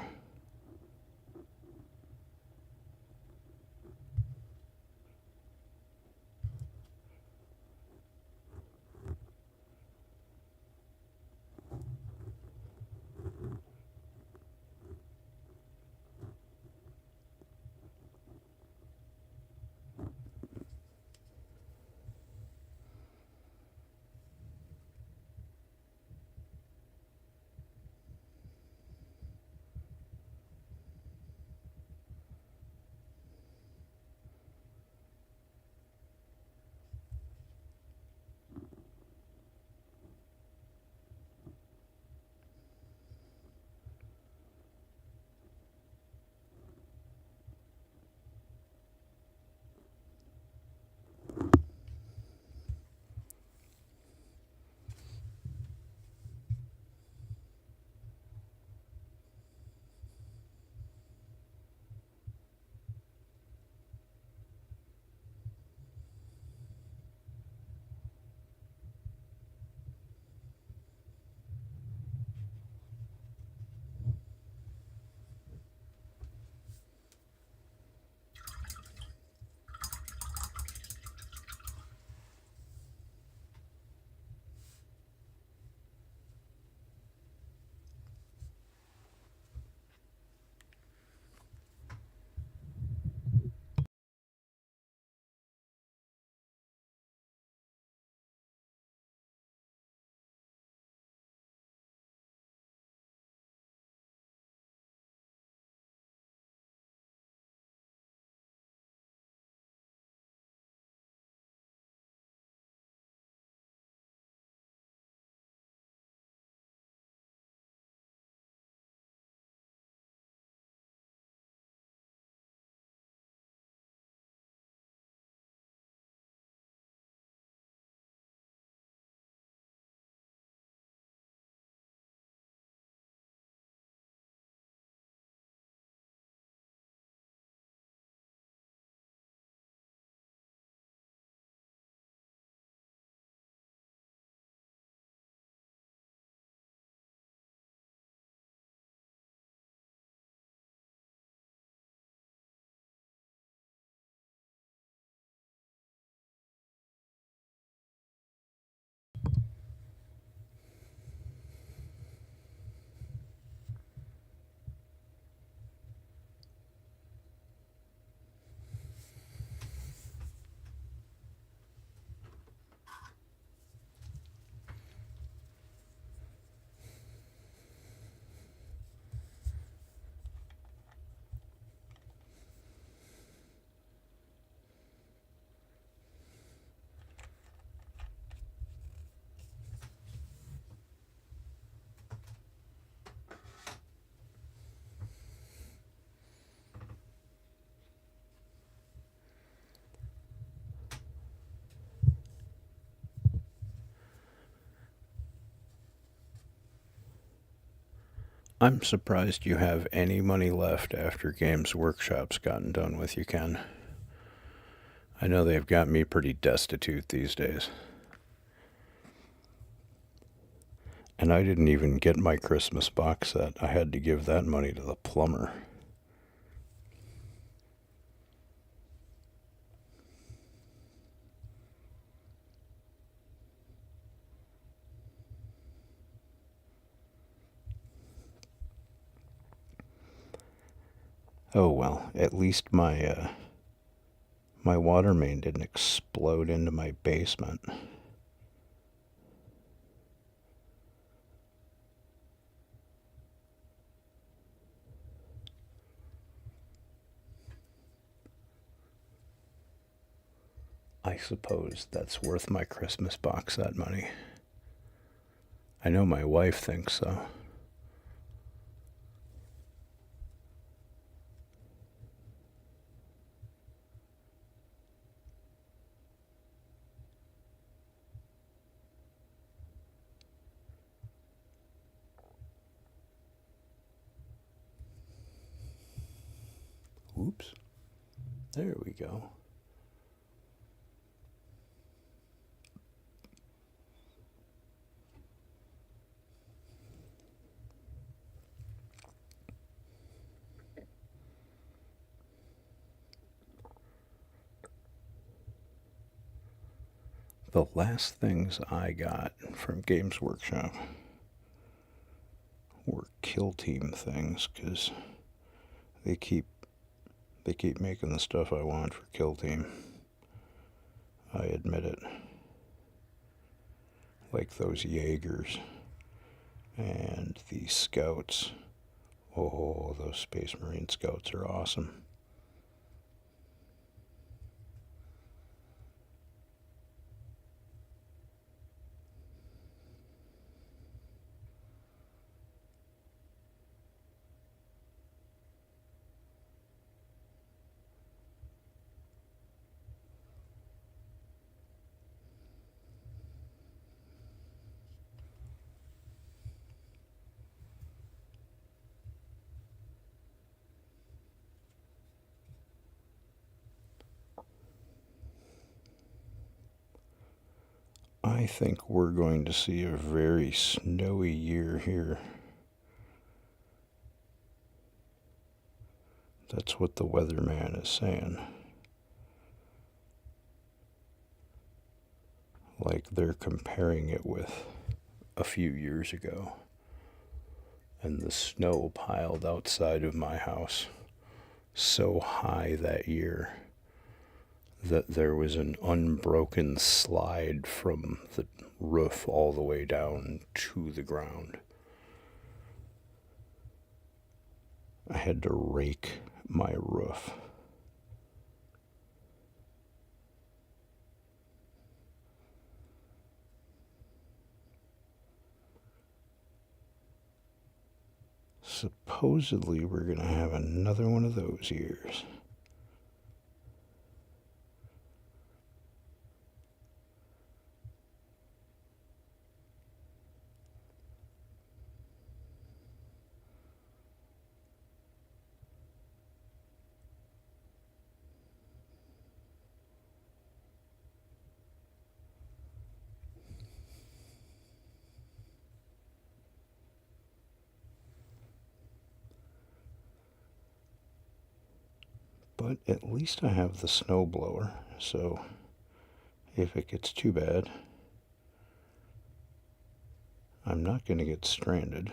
A: I'm surprised you have any money left after Games Workshop's gotten done with you, Ken. I know they've got me pretty destitute these days. And I didn't even get my Christmas box set. I had to give that money to the plumber. Oh well, at least my water main didn't explode into my basement. I suppose that's worth my Christmas box set money. I know my wife thinks so. Oops. There we go. The last things I got from Games Workshop were Kill Team things, because they keep making the stuff I want for Kill Team. I admit it. Like those Jaegers and the Scouts. Oh, those Space Marine Scouts are awesome. I think we're going to see a very snowy year here. That's what the weatherman is saying. Like they're comparing it with a few years ago. And the snow piled outside of my house so high that year that there was an unbroken slide from the roof all the way down to the ground. I had to rake my roof. Supposedly, we're going to have another one of those years. But at least I have the snowblower, so if it gets too bad, I'm not going to get stranded.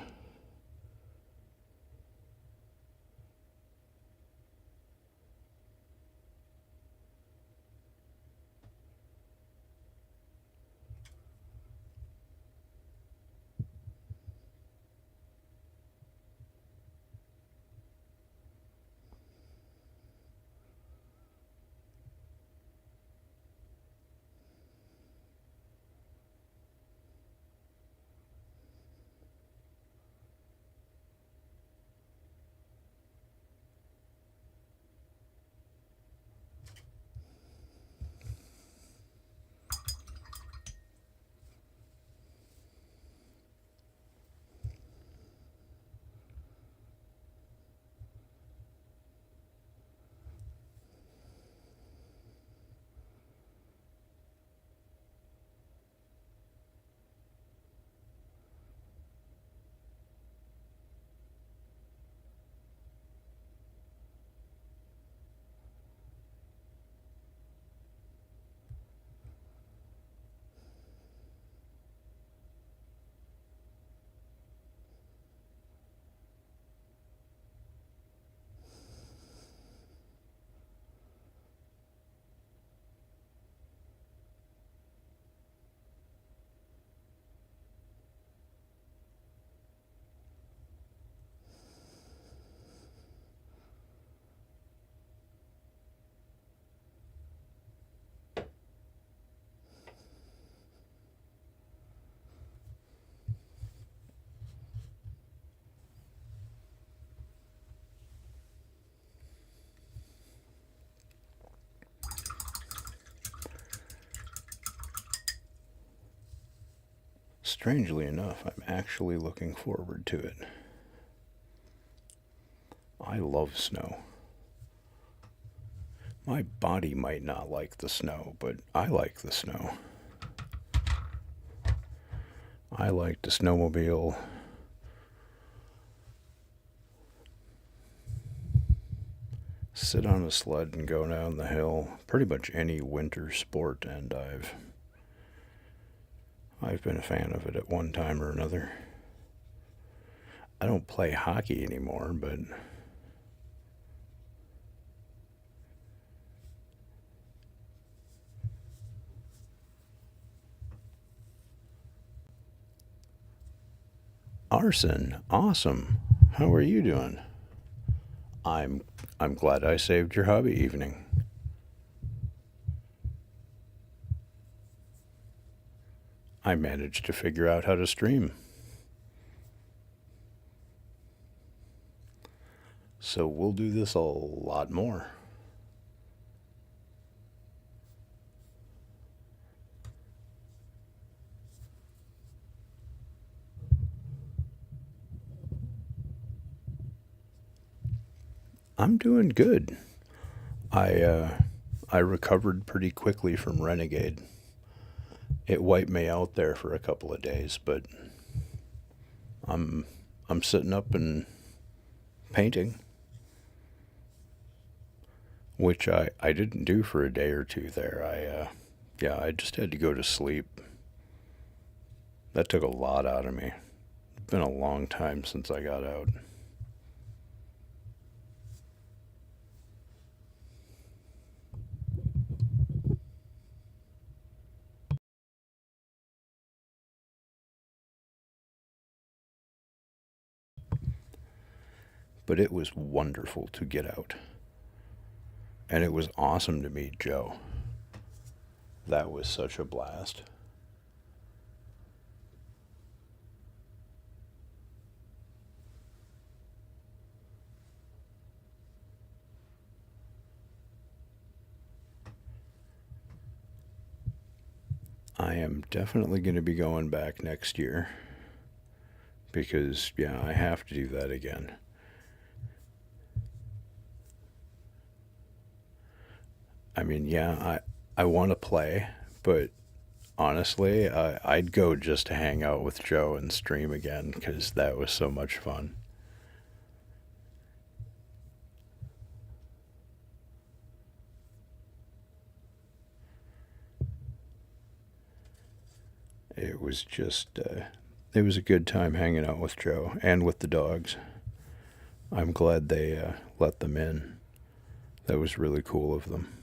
A: strangely enough, I'm actually looking forward to it. I love snow. My body might not like the snow, but I like the snow. I like to snowmobile. Sit on a sled and go down the hill. Pretty much any winter sport, and I've been a fan of it at one time or another. I don't play hockey anymore, but Arson, awesome. How are you doing? I'm glad I saved your hobby evening. I managed to figure out how to stream. So we'll do this a lot more. I'm doing good. I recovered pretty quickly from Renegade. It wiped me out there for a couple of days, but I'm sitting up and painting, which I didn't do for a day or two there. I just had to go to sleep. That took a lot out of me. It's been a long time since I got out. But it was wonderful to get out. And it was awesome to meet Joe. That was such a blast. I am definitely going to be going back next year because, yeah, I have to do that again. I mean, yeah, I want to play, but honestly, I'd go just to hang out with Joe and stream again because that was so much fun. It was just, it was a good time hanging out with Joe and with the dogs. I'm glad they let them in. That was really cool of them.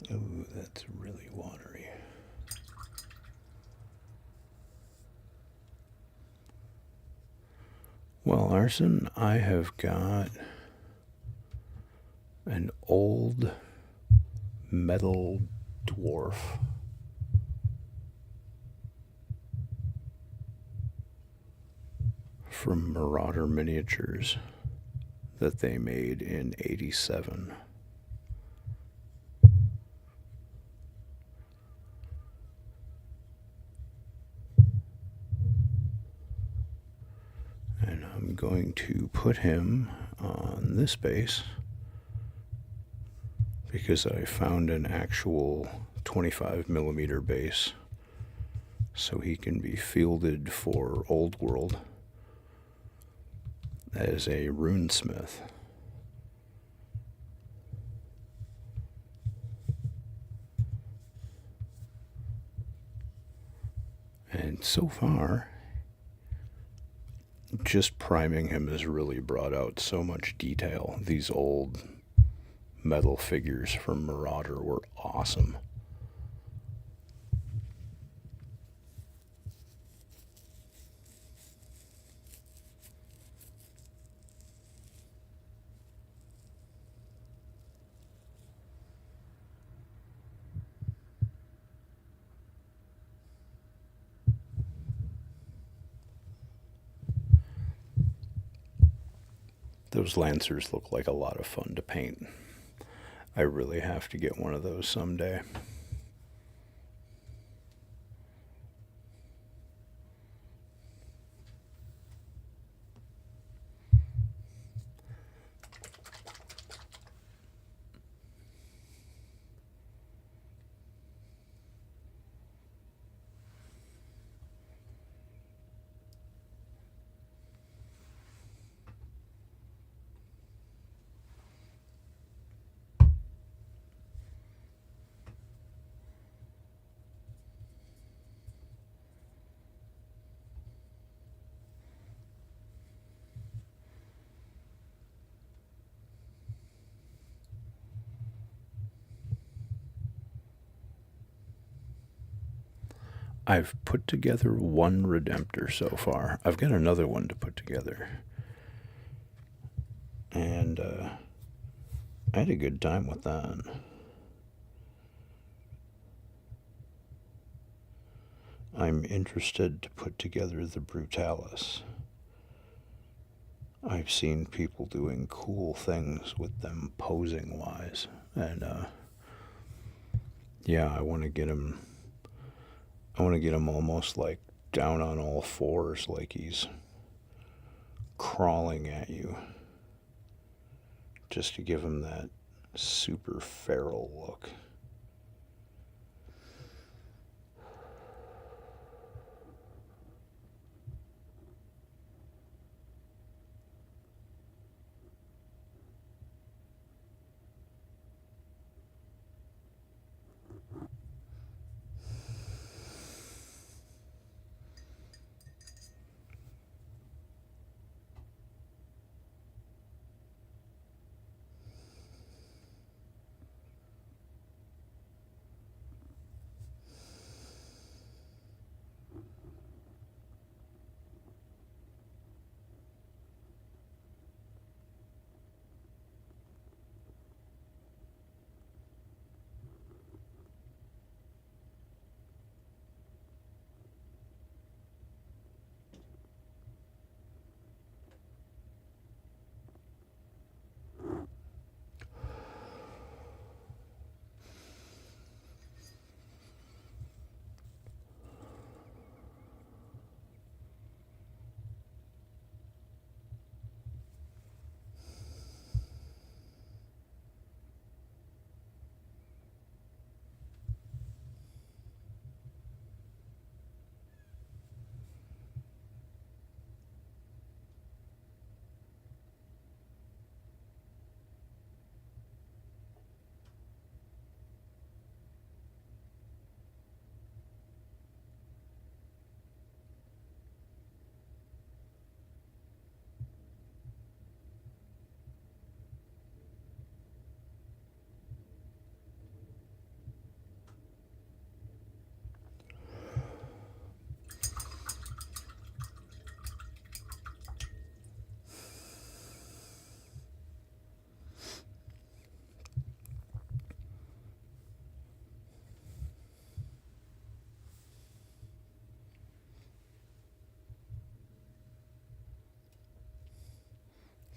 A: Ooh, that's really watery. Well, Arson, I have got an old metal dwarf from Marauder Miniatures that they made in '87. And I'm going to put him on this base because I found an actual 25mm base so he can be fielded for Old World as a runesmith. And so far, just priming him has really brought out so much detail. These old metal figures from Marauder were awesome. Those Lancers look like a lot of fun to paint. I really have to get one of those someday. I've put together one Redemptor so far. I've got another one to put together. And I had a good time with that. I'm interested to put together the Brutalis. I've seen people doing cool things with them posing wise. And yeah, I want to get him almost like down on all fours, like he's crawling at you, just to give him that super feral look.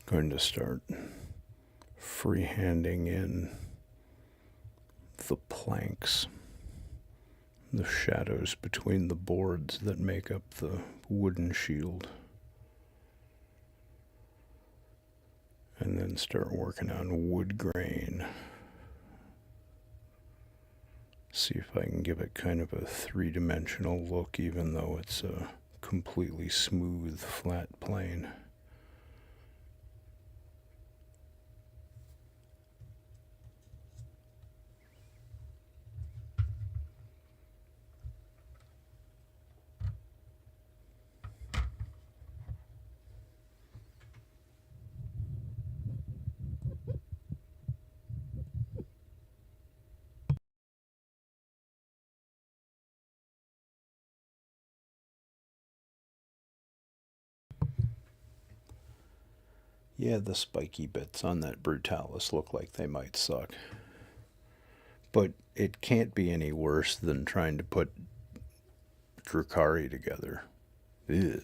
A: Going to start freehanding in the planks, the shadows between the boards that make up the wooden shield, and then start working on wood grain. See if I can give it kind of a three-dimensional look, even though it's a completely smooth, flat plane. Yeah, the spiky bits on that Brutalis look like they might suck. But it can't be any worse than trying to put Drukari together. Ew.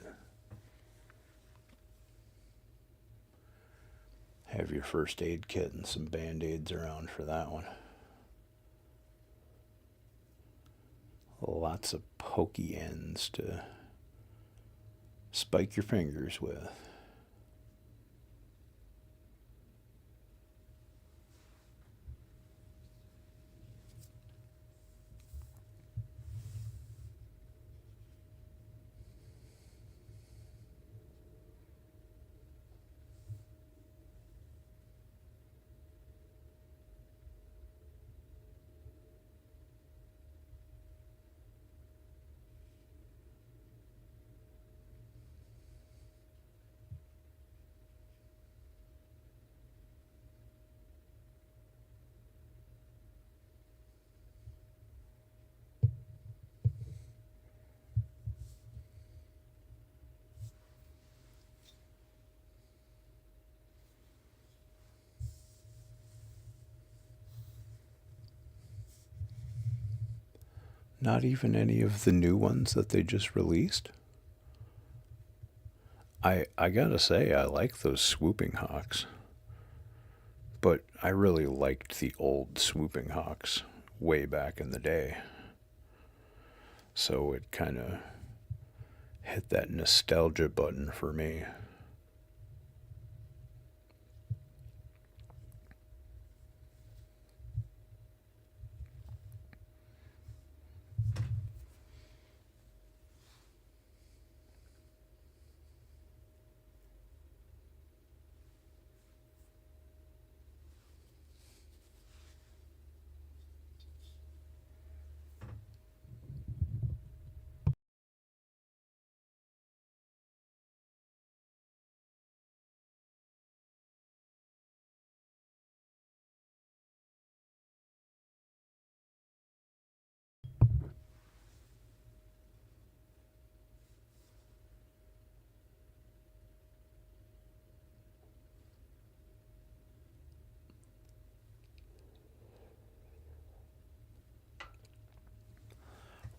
A: Have your first aid kit and some band-aids around for that one. Lots of pokey ends to spike your fingers with. Not even any of the new ones that they just released? I gotta say, I like those swooping hawks. But I really liked the old swooping hawks way back in the day. So it kind of hit that nostalgia button for me.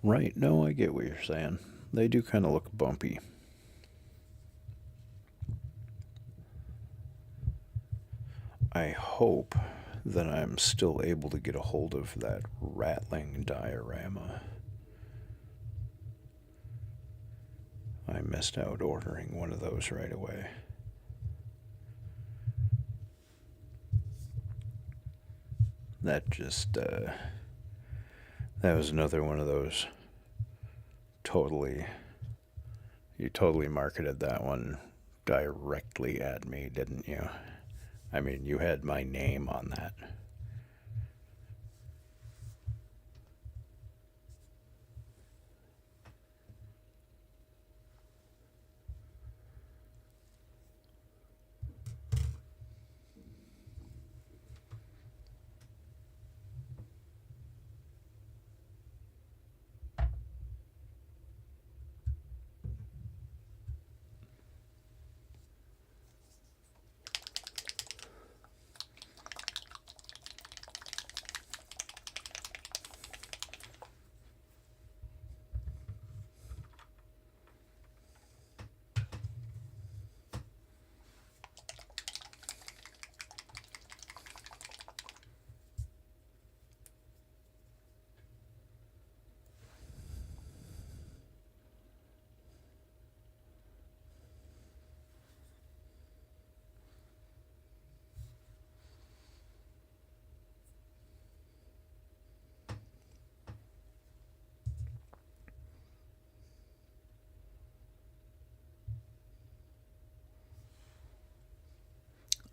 A: Right, no, I get what you're saying. They do kind of look bumpy. I hope that I'm still able to get a hold of that rattling diorama. I missed out ordering one of those right away. That just, that was another one of those you totally marketed that one directly at me, didn't you? I mean, you had my name on that.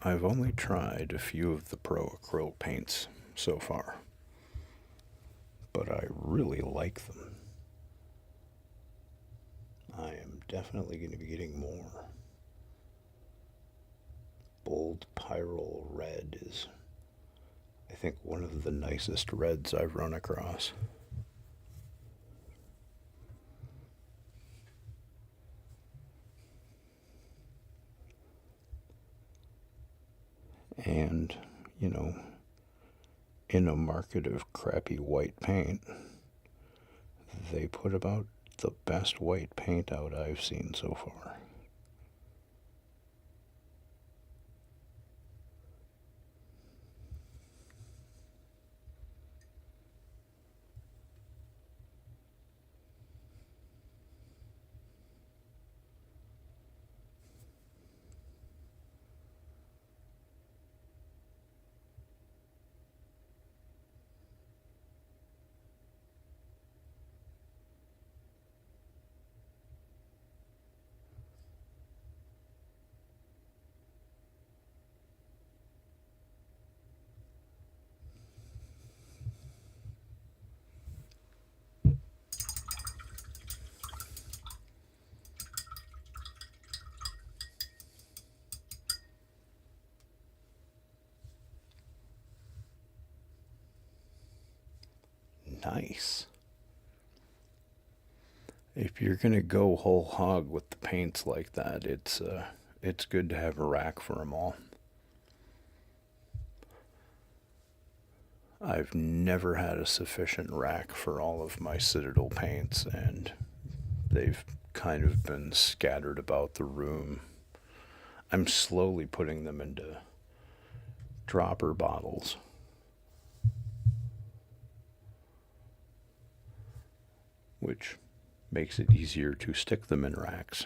A: I've only tried a few of the Pro Acrylic paints so far, but I really like them. I am definitely going to be getting more. Bold Pyrrole Red is, I think, one of the nicest reds I've run across. And, you know, in a market of crappy white paint, they put about the best white paint out I've seen so far. Nice. If you're gonna go whole hog with the paints like that, it's good to have a rack for them all. I've never had a sufficient rack for all of my Citadel paints, and they've kind of been scattered about the room. I'm slowly putting them into dropper bottles, which makes it easier to stick them in racks.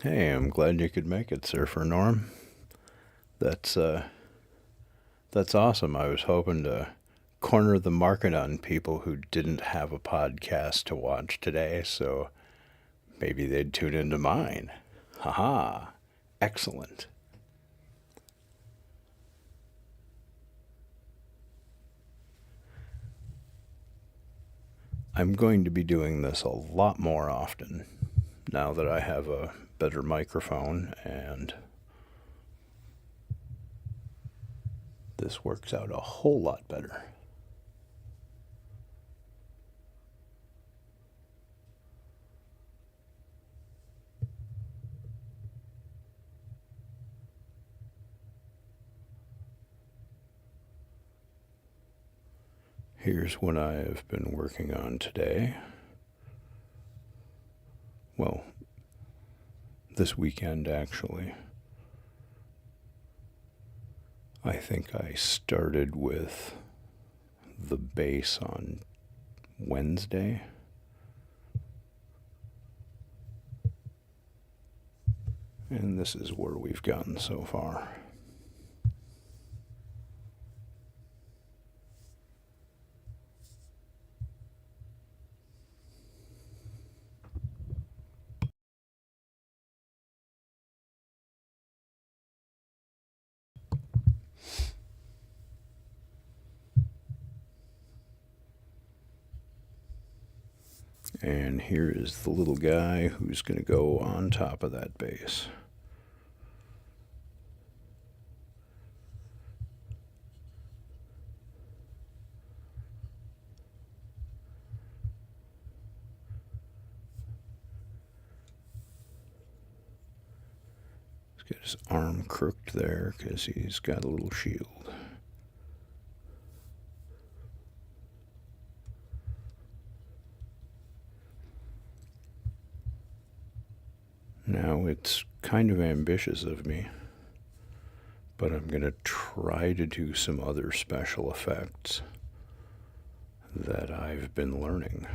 A: Hey, I'm glad you could make it, Surfer Norm. That's uh, that's awesome. I was hoping to corner the market on people who didn't have a podcast to watch today, so maybe they'd tune into mine. Haha. Excellent. I'm going to be doing this a lot more often now that I have a better microphone, and this works out a whole lot better. Here's what I have been working on today. Well, this weekend actually. I think I started with the base on Wednesday. And this is where we've gotten so far. And here is the little guy who's going to go on top of that base. Get his arm crooked there because he's got a little shield. Now, it's kind of ambitious of me, but I'm going to try to do some other special effects that I've been learning.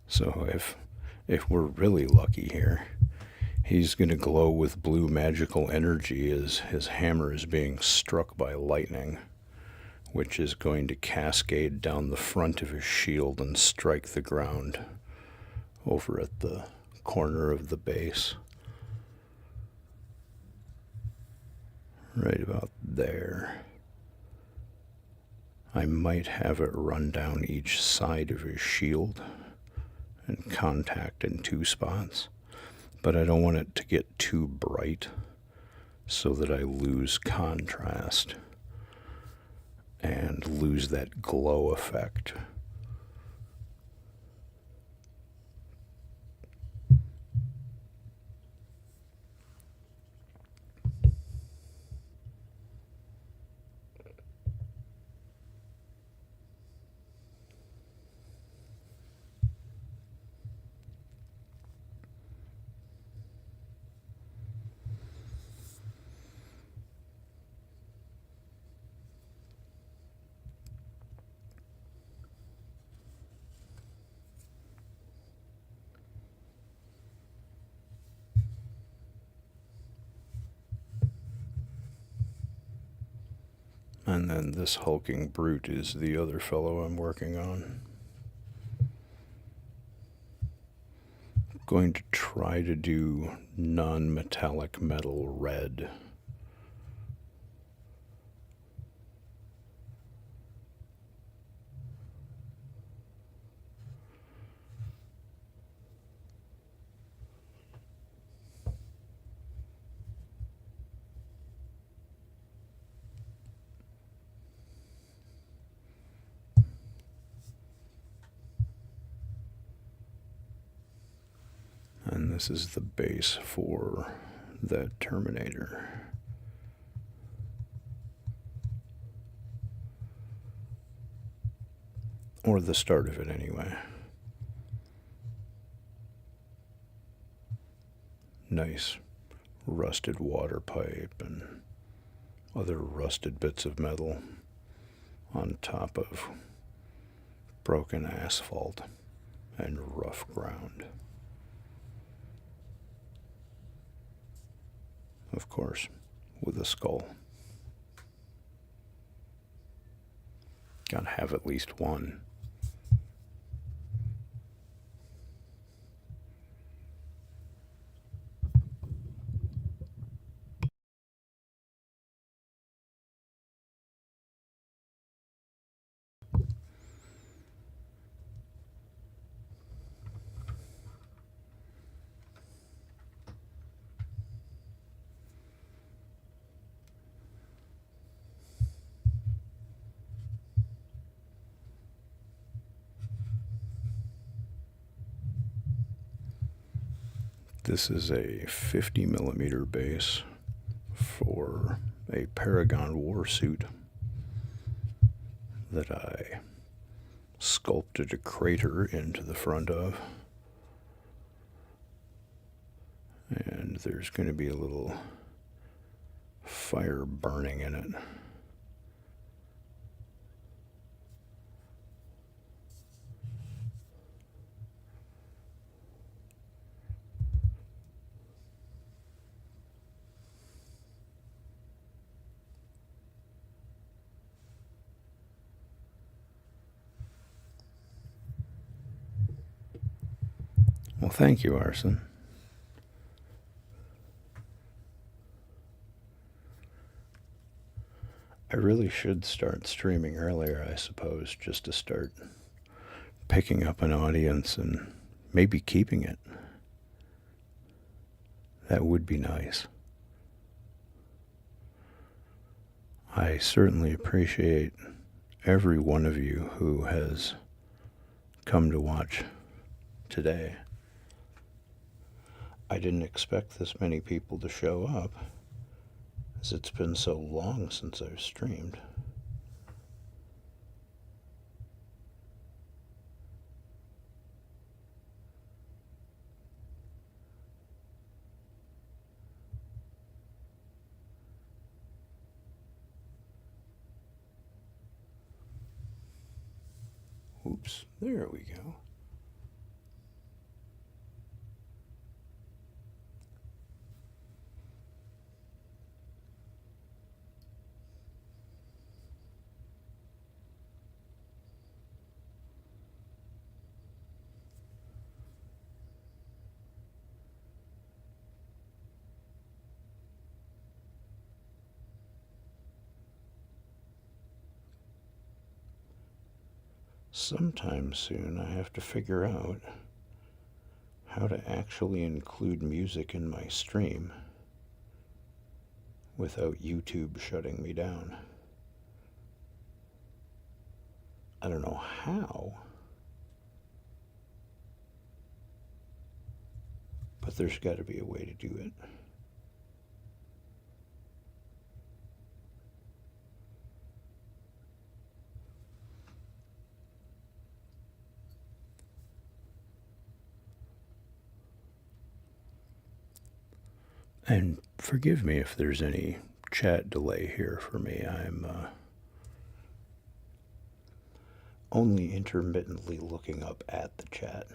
A: So if we're really lucky here, he's going to glow with blue magical energy as his hammer is being struck by lightning, which is going to cascade down the front of his shield and strike the ground over at the corner of the base. Right about there. I might have it run down each side of his shield and contact in 2 spots, but I don't want it to get too bright so that I lose contrast and lose that glow effect. And then this hulking brute is the other fellow I'm working on. Going to try to do non-metallic metal red. And this is the base for that Terminator. Or the start of it, anyway. Nice rusted water pipe and other rusted bits of metal on top of broken asphalt and rough ground. Of course, with a skull. Gotta have at least one. This is a 50 millimeter base for a Paragon warsuit that I sculpted a crater into the front of. And there's going to be a little fire burning in it. Well, thank you, Arson. I really should start streaming earlier, I suppose, just to start picking up an audience and maybe keeping it. That would be nice. I certainly appreciate every one of you who has come to watch today. I didn't expect this many people to show up, as it's been so long since I've streamed. Oops, there we go. Sometime soon I have to figure out how to actually include music in my stream without YouTube shutting me down. I don't know how, but there's got to be a way to do it. And forgive me if there's any chat delay here for me. I'm only intermittently looking up at the chat.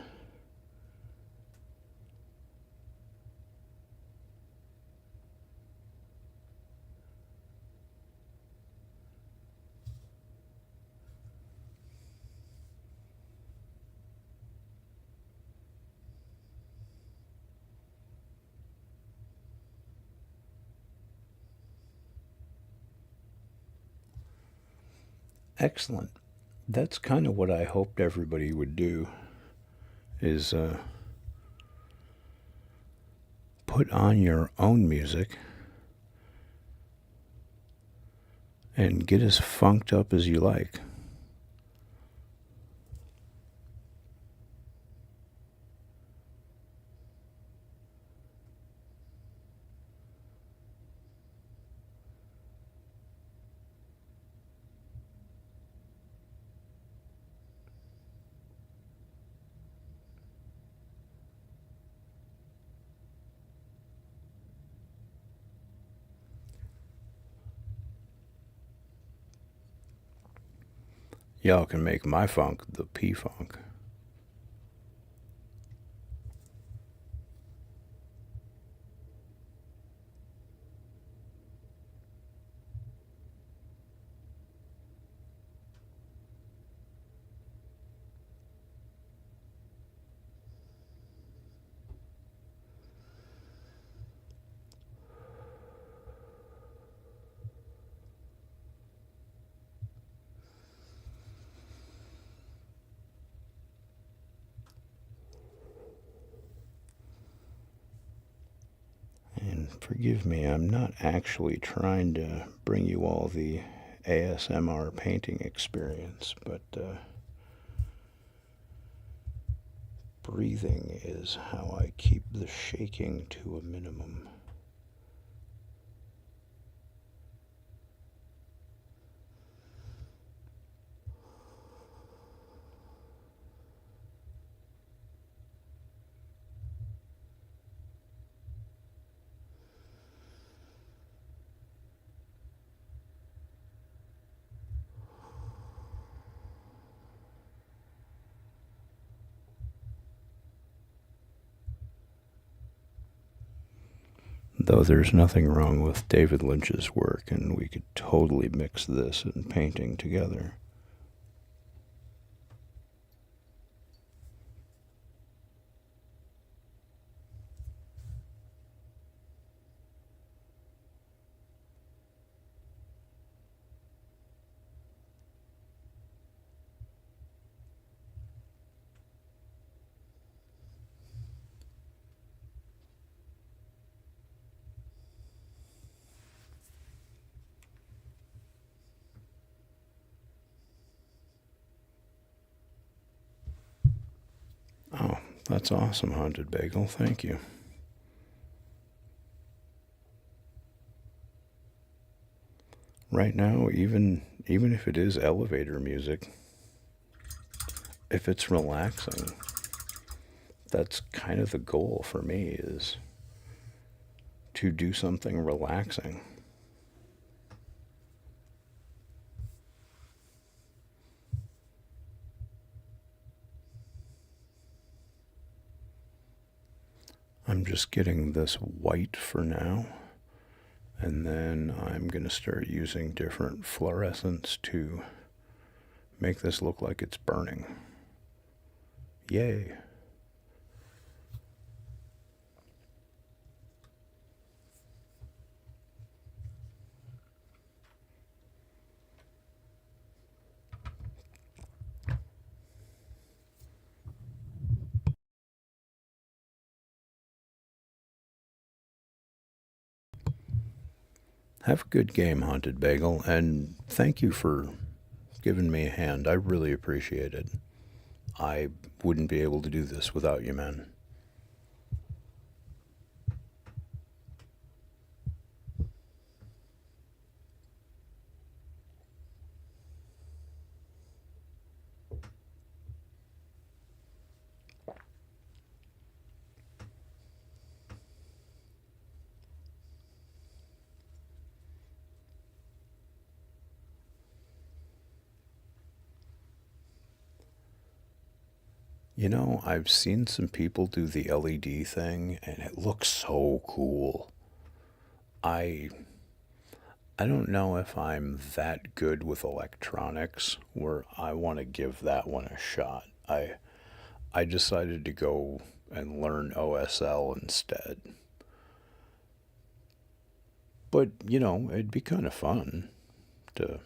A: Excellent. That's kind of what I hoped everybody would do, is put on your own music and get as funked up as you like. Y'all can make my funk the P-Funk. And forgive me, I'm not actually trying to bring you all the ASMR painting experience, but breathing is how I keep the shaking to a minimum. Though there's nothing wrong with David Lynch's work, and we could totally mix this and painting together. Oh, that's awesome, Haunted Bagel. Thank you. right now, even if it is elevator music, if it's relaxing, that's kind of the goal for me, is to do something relaxing. I'm just getting this white for now, and then I'm going to start using different fluorescents to make this look like it's burning. Yay! Have a good game, Haunted Bagel, and thank you for giving me a hand. I really appreciate it. I wouldn't be able to do this without you, man. You know, I've seen some people do the LED thing, and it looks so cool. I I don't know if I'm that good with electronics where I want to give that one a shot. I decided to go and learn OSL instead. But, you know, it'd be kind of fun to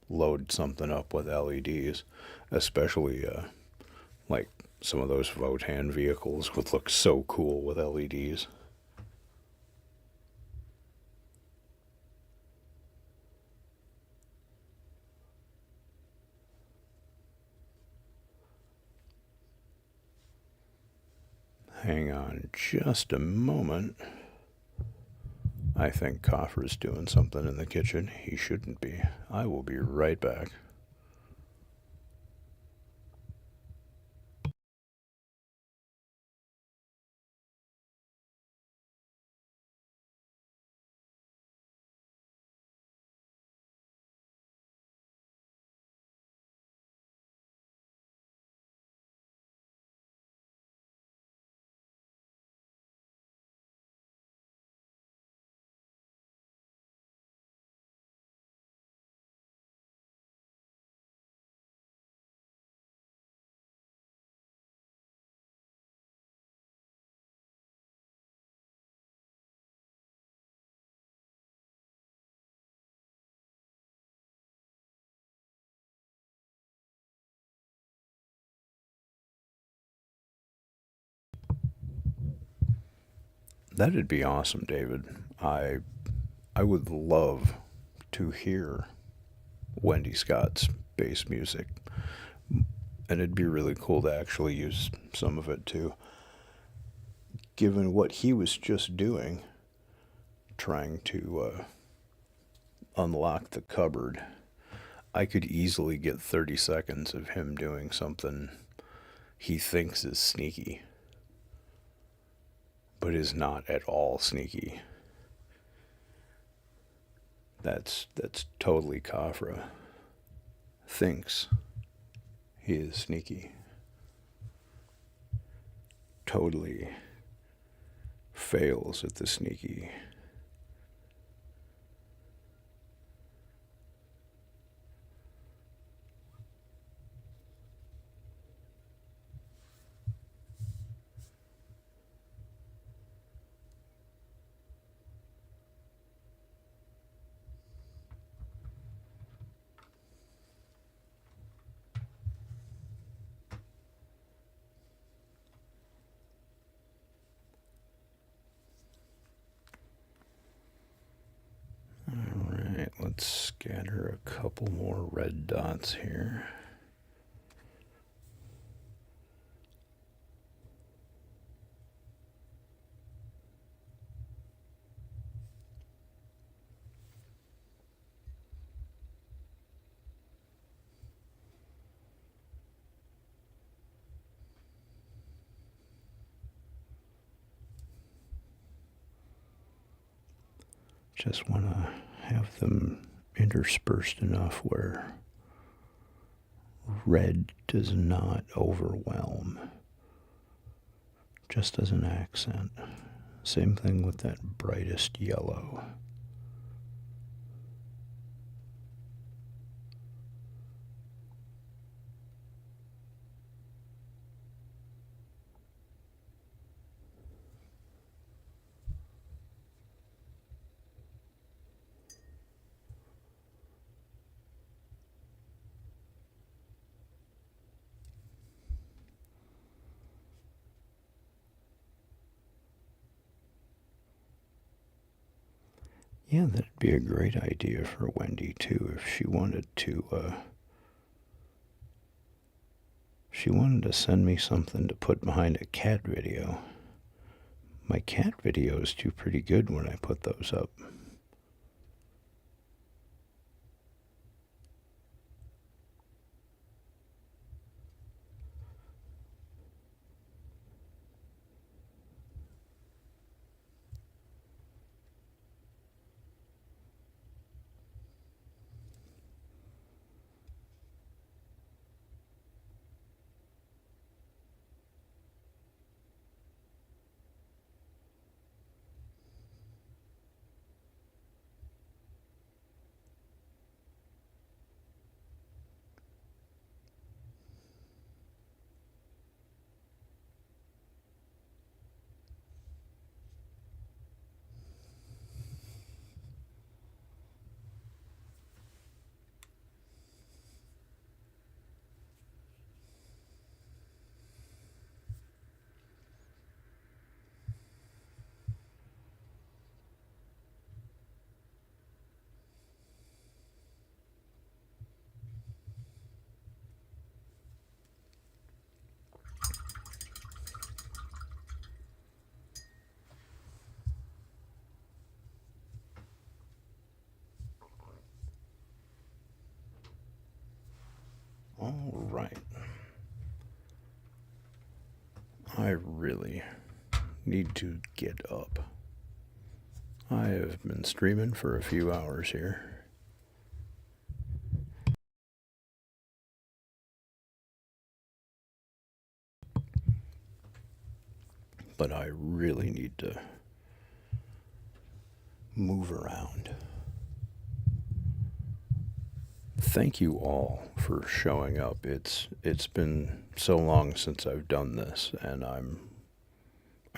A: load something up with LEDs, especially like some of those Votan vehicles would look so cool with LEDs. Hang on just a moment. I think Coffer's doing something in the kitchen. He shouldn't be. I will be right back. That'd be awesome, David. I I would love to hear Wendy Scott's bass music, and it'd be really cool to actually use some of it too. Given what he was just doing, trying to unlock the cupboard, I could easily get 30 seconds of him doing something he thinks is sneaky, but is not at all sneaky. That's totally Kafra. Thinks he is sneaky. Totally fails at the sneaky. Alright, let's scatter a couple more red dots here. Just want to have them interspersed enough where red does not overwhelm, just as an accent. Same thing with that brightest yellow. Yeah, that'd be a great idea for Wendy too, if she wanted to send me something to put behind a cat video. My cat videos do pretty good when I put those up. All right. I really need to get up. I have been streaming for a few hours here. But I really need to move around. Thank you all for showing up. It's been so long since I've done this, and I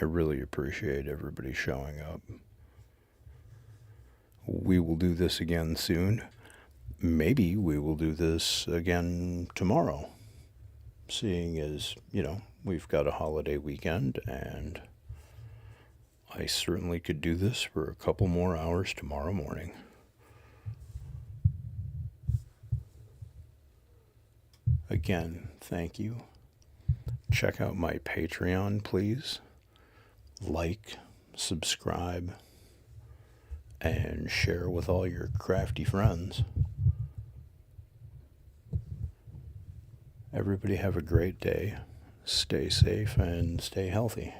A: really appreciate everybody showing up. We will do this again soon. Maybe we will do this again tomorrow, seeing as, we've got a holiday weekend, and I certainly could do this for a couple more hours tomorrow morning. Again, thank you. Check out my Patreon, please. Like, subscribe, and share with all your crafty friends. Everybody have a great day. Stay safe and stay healthy.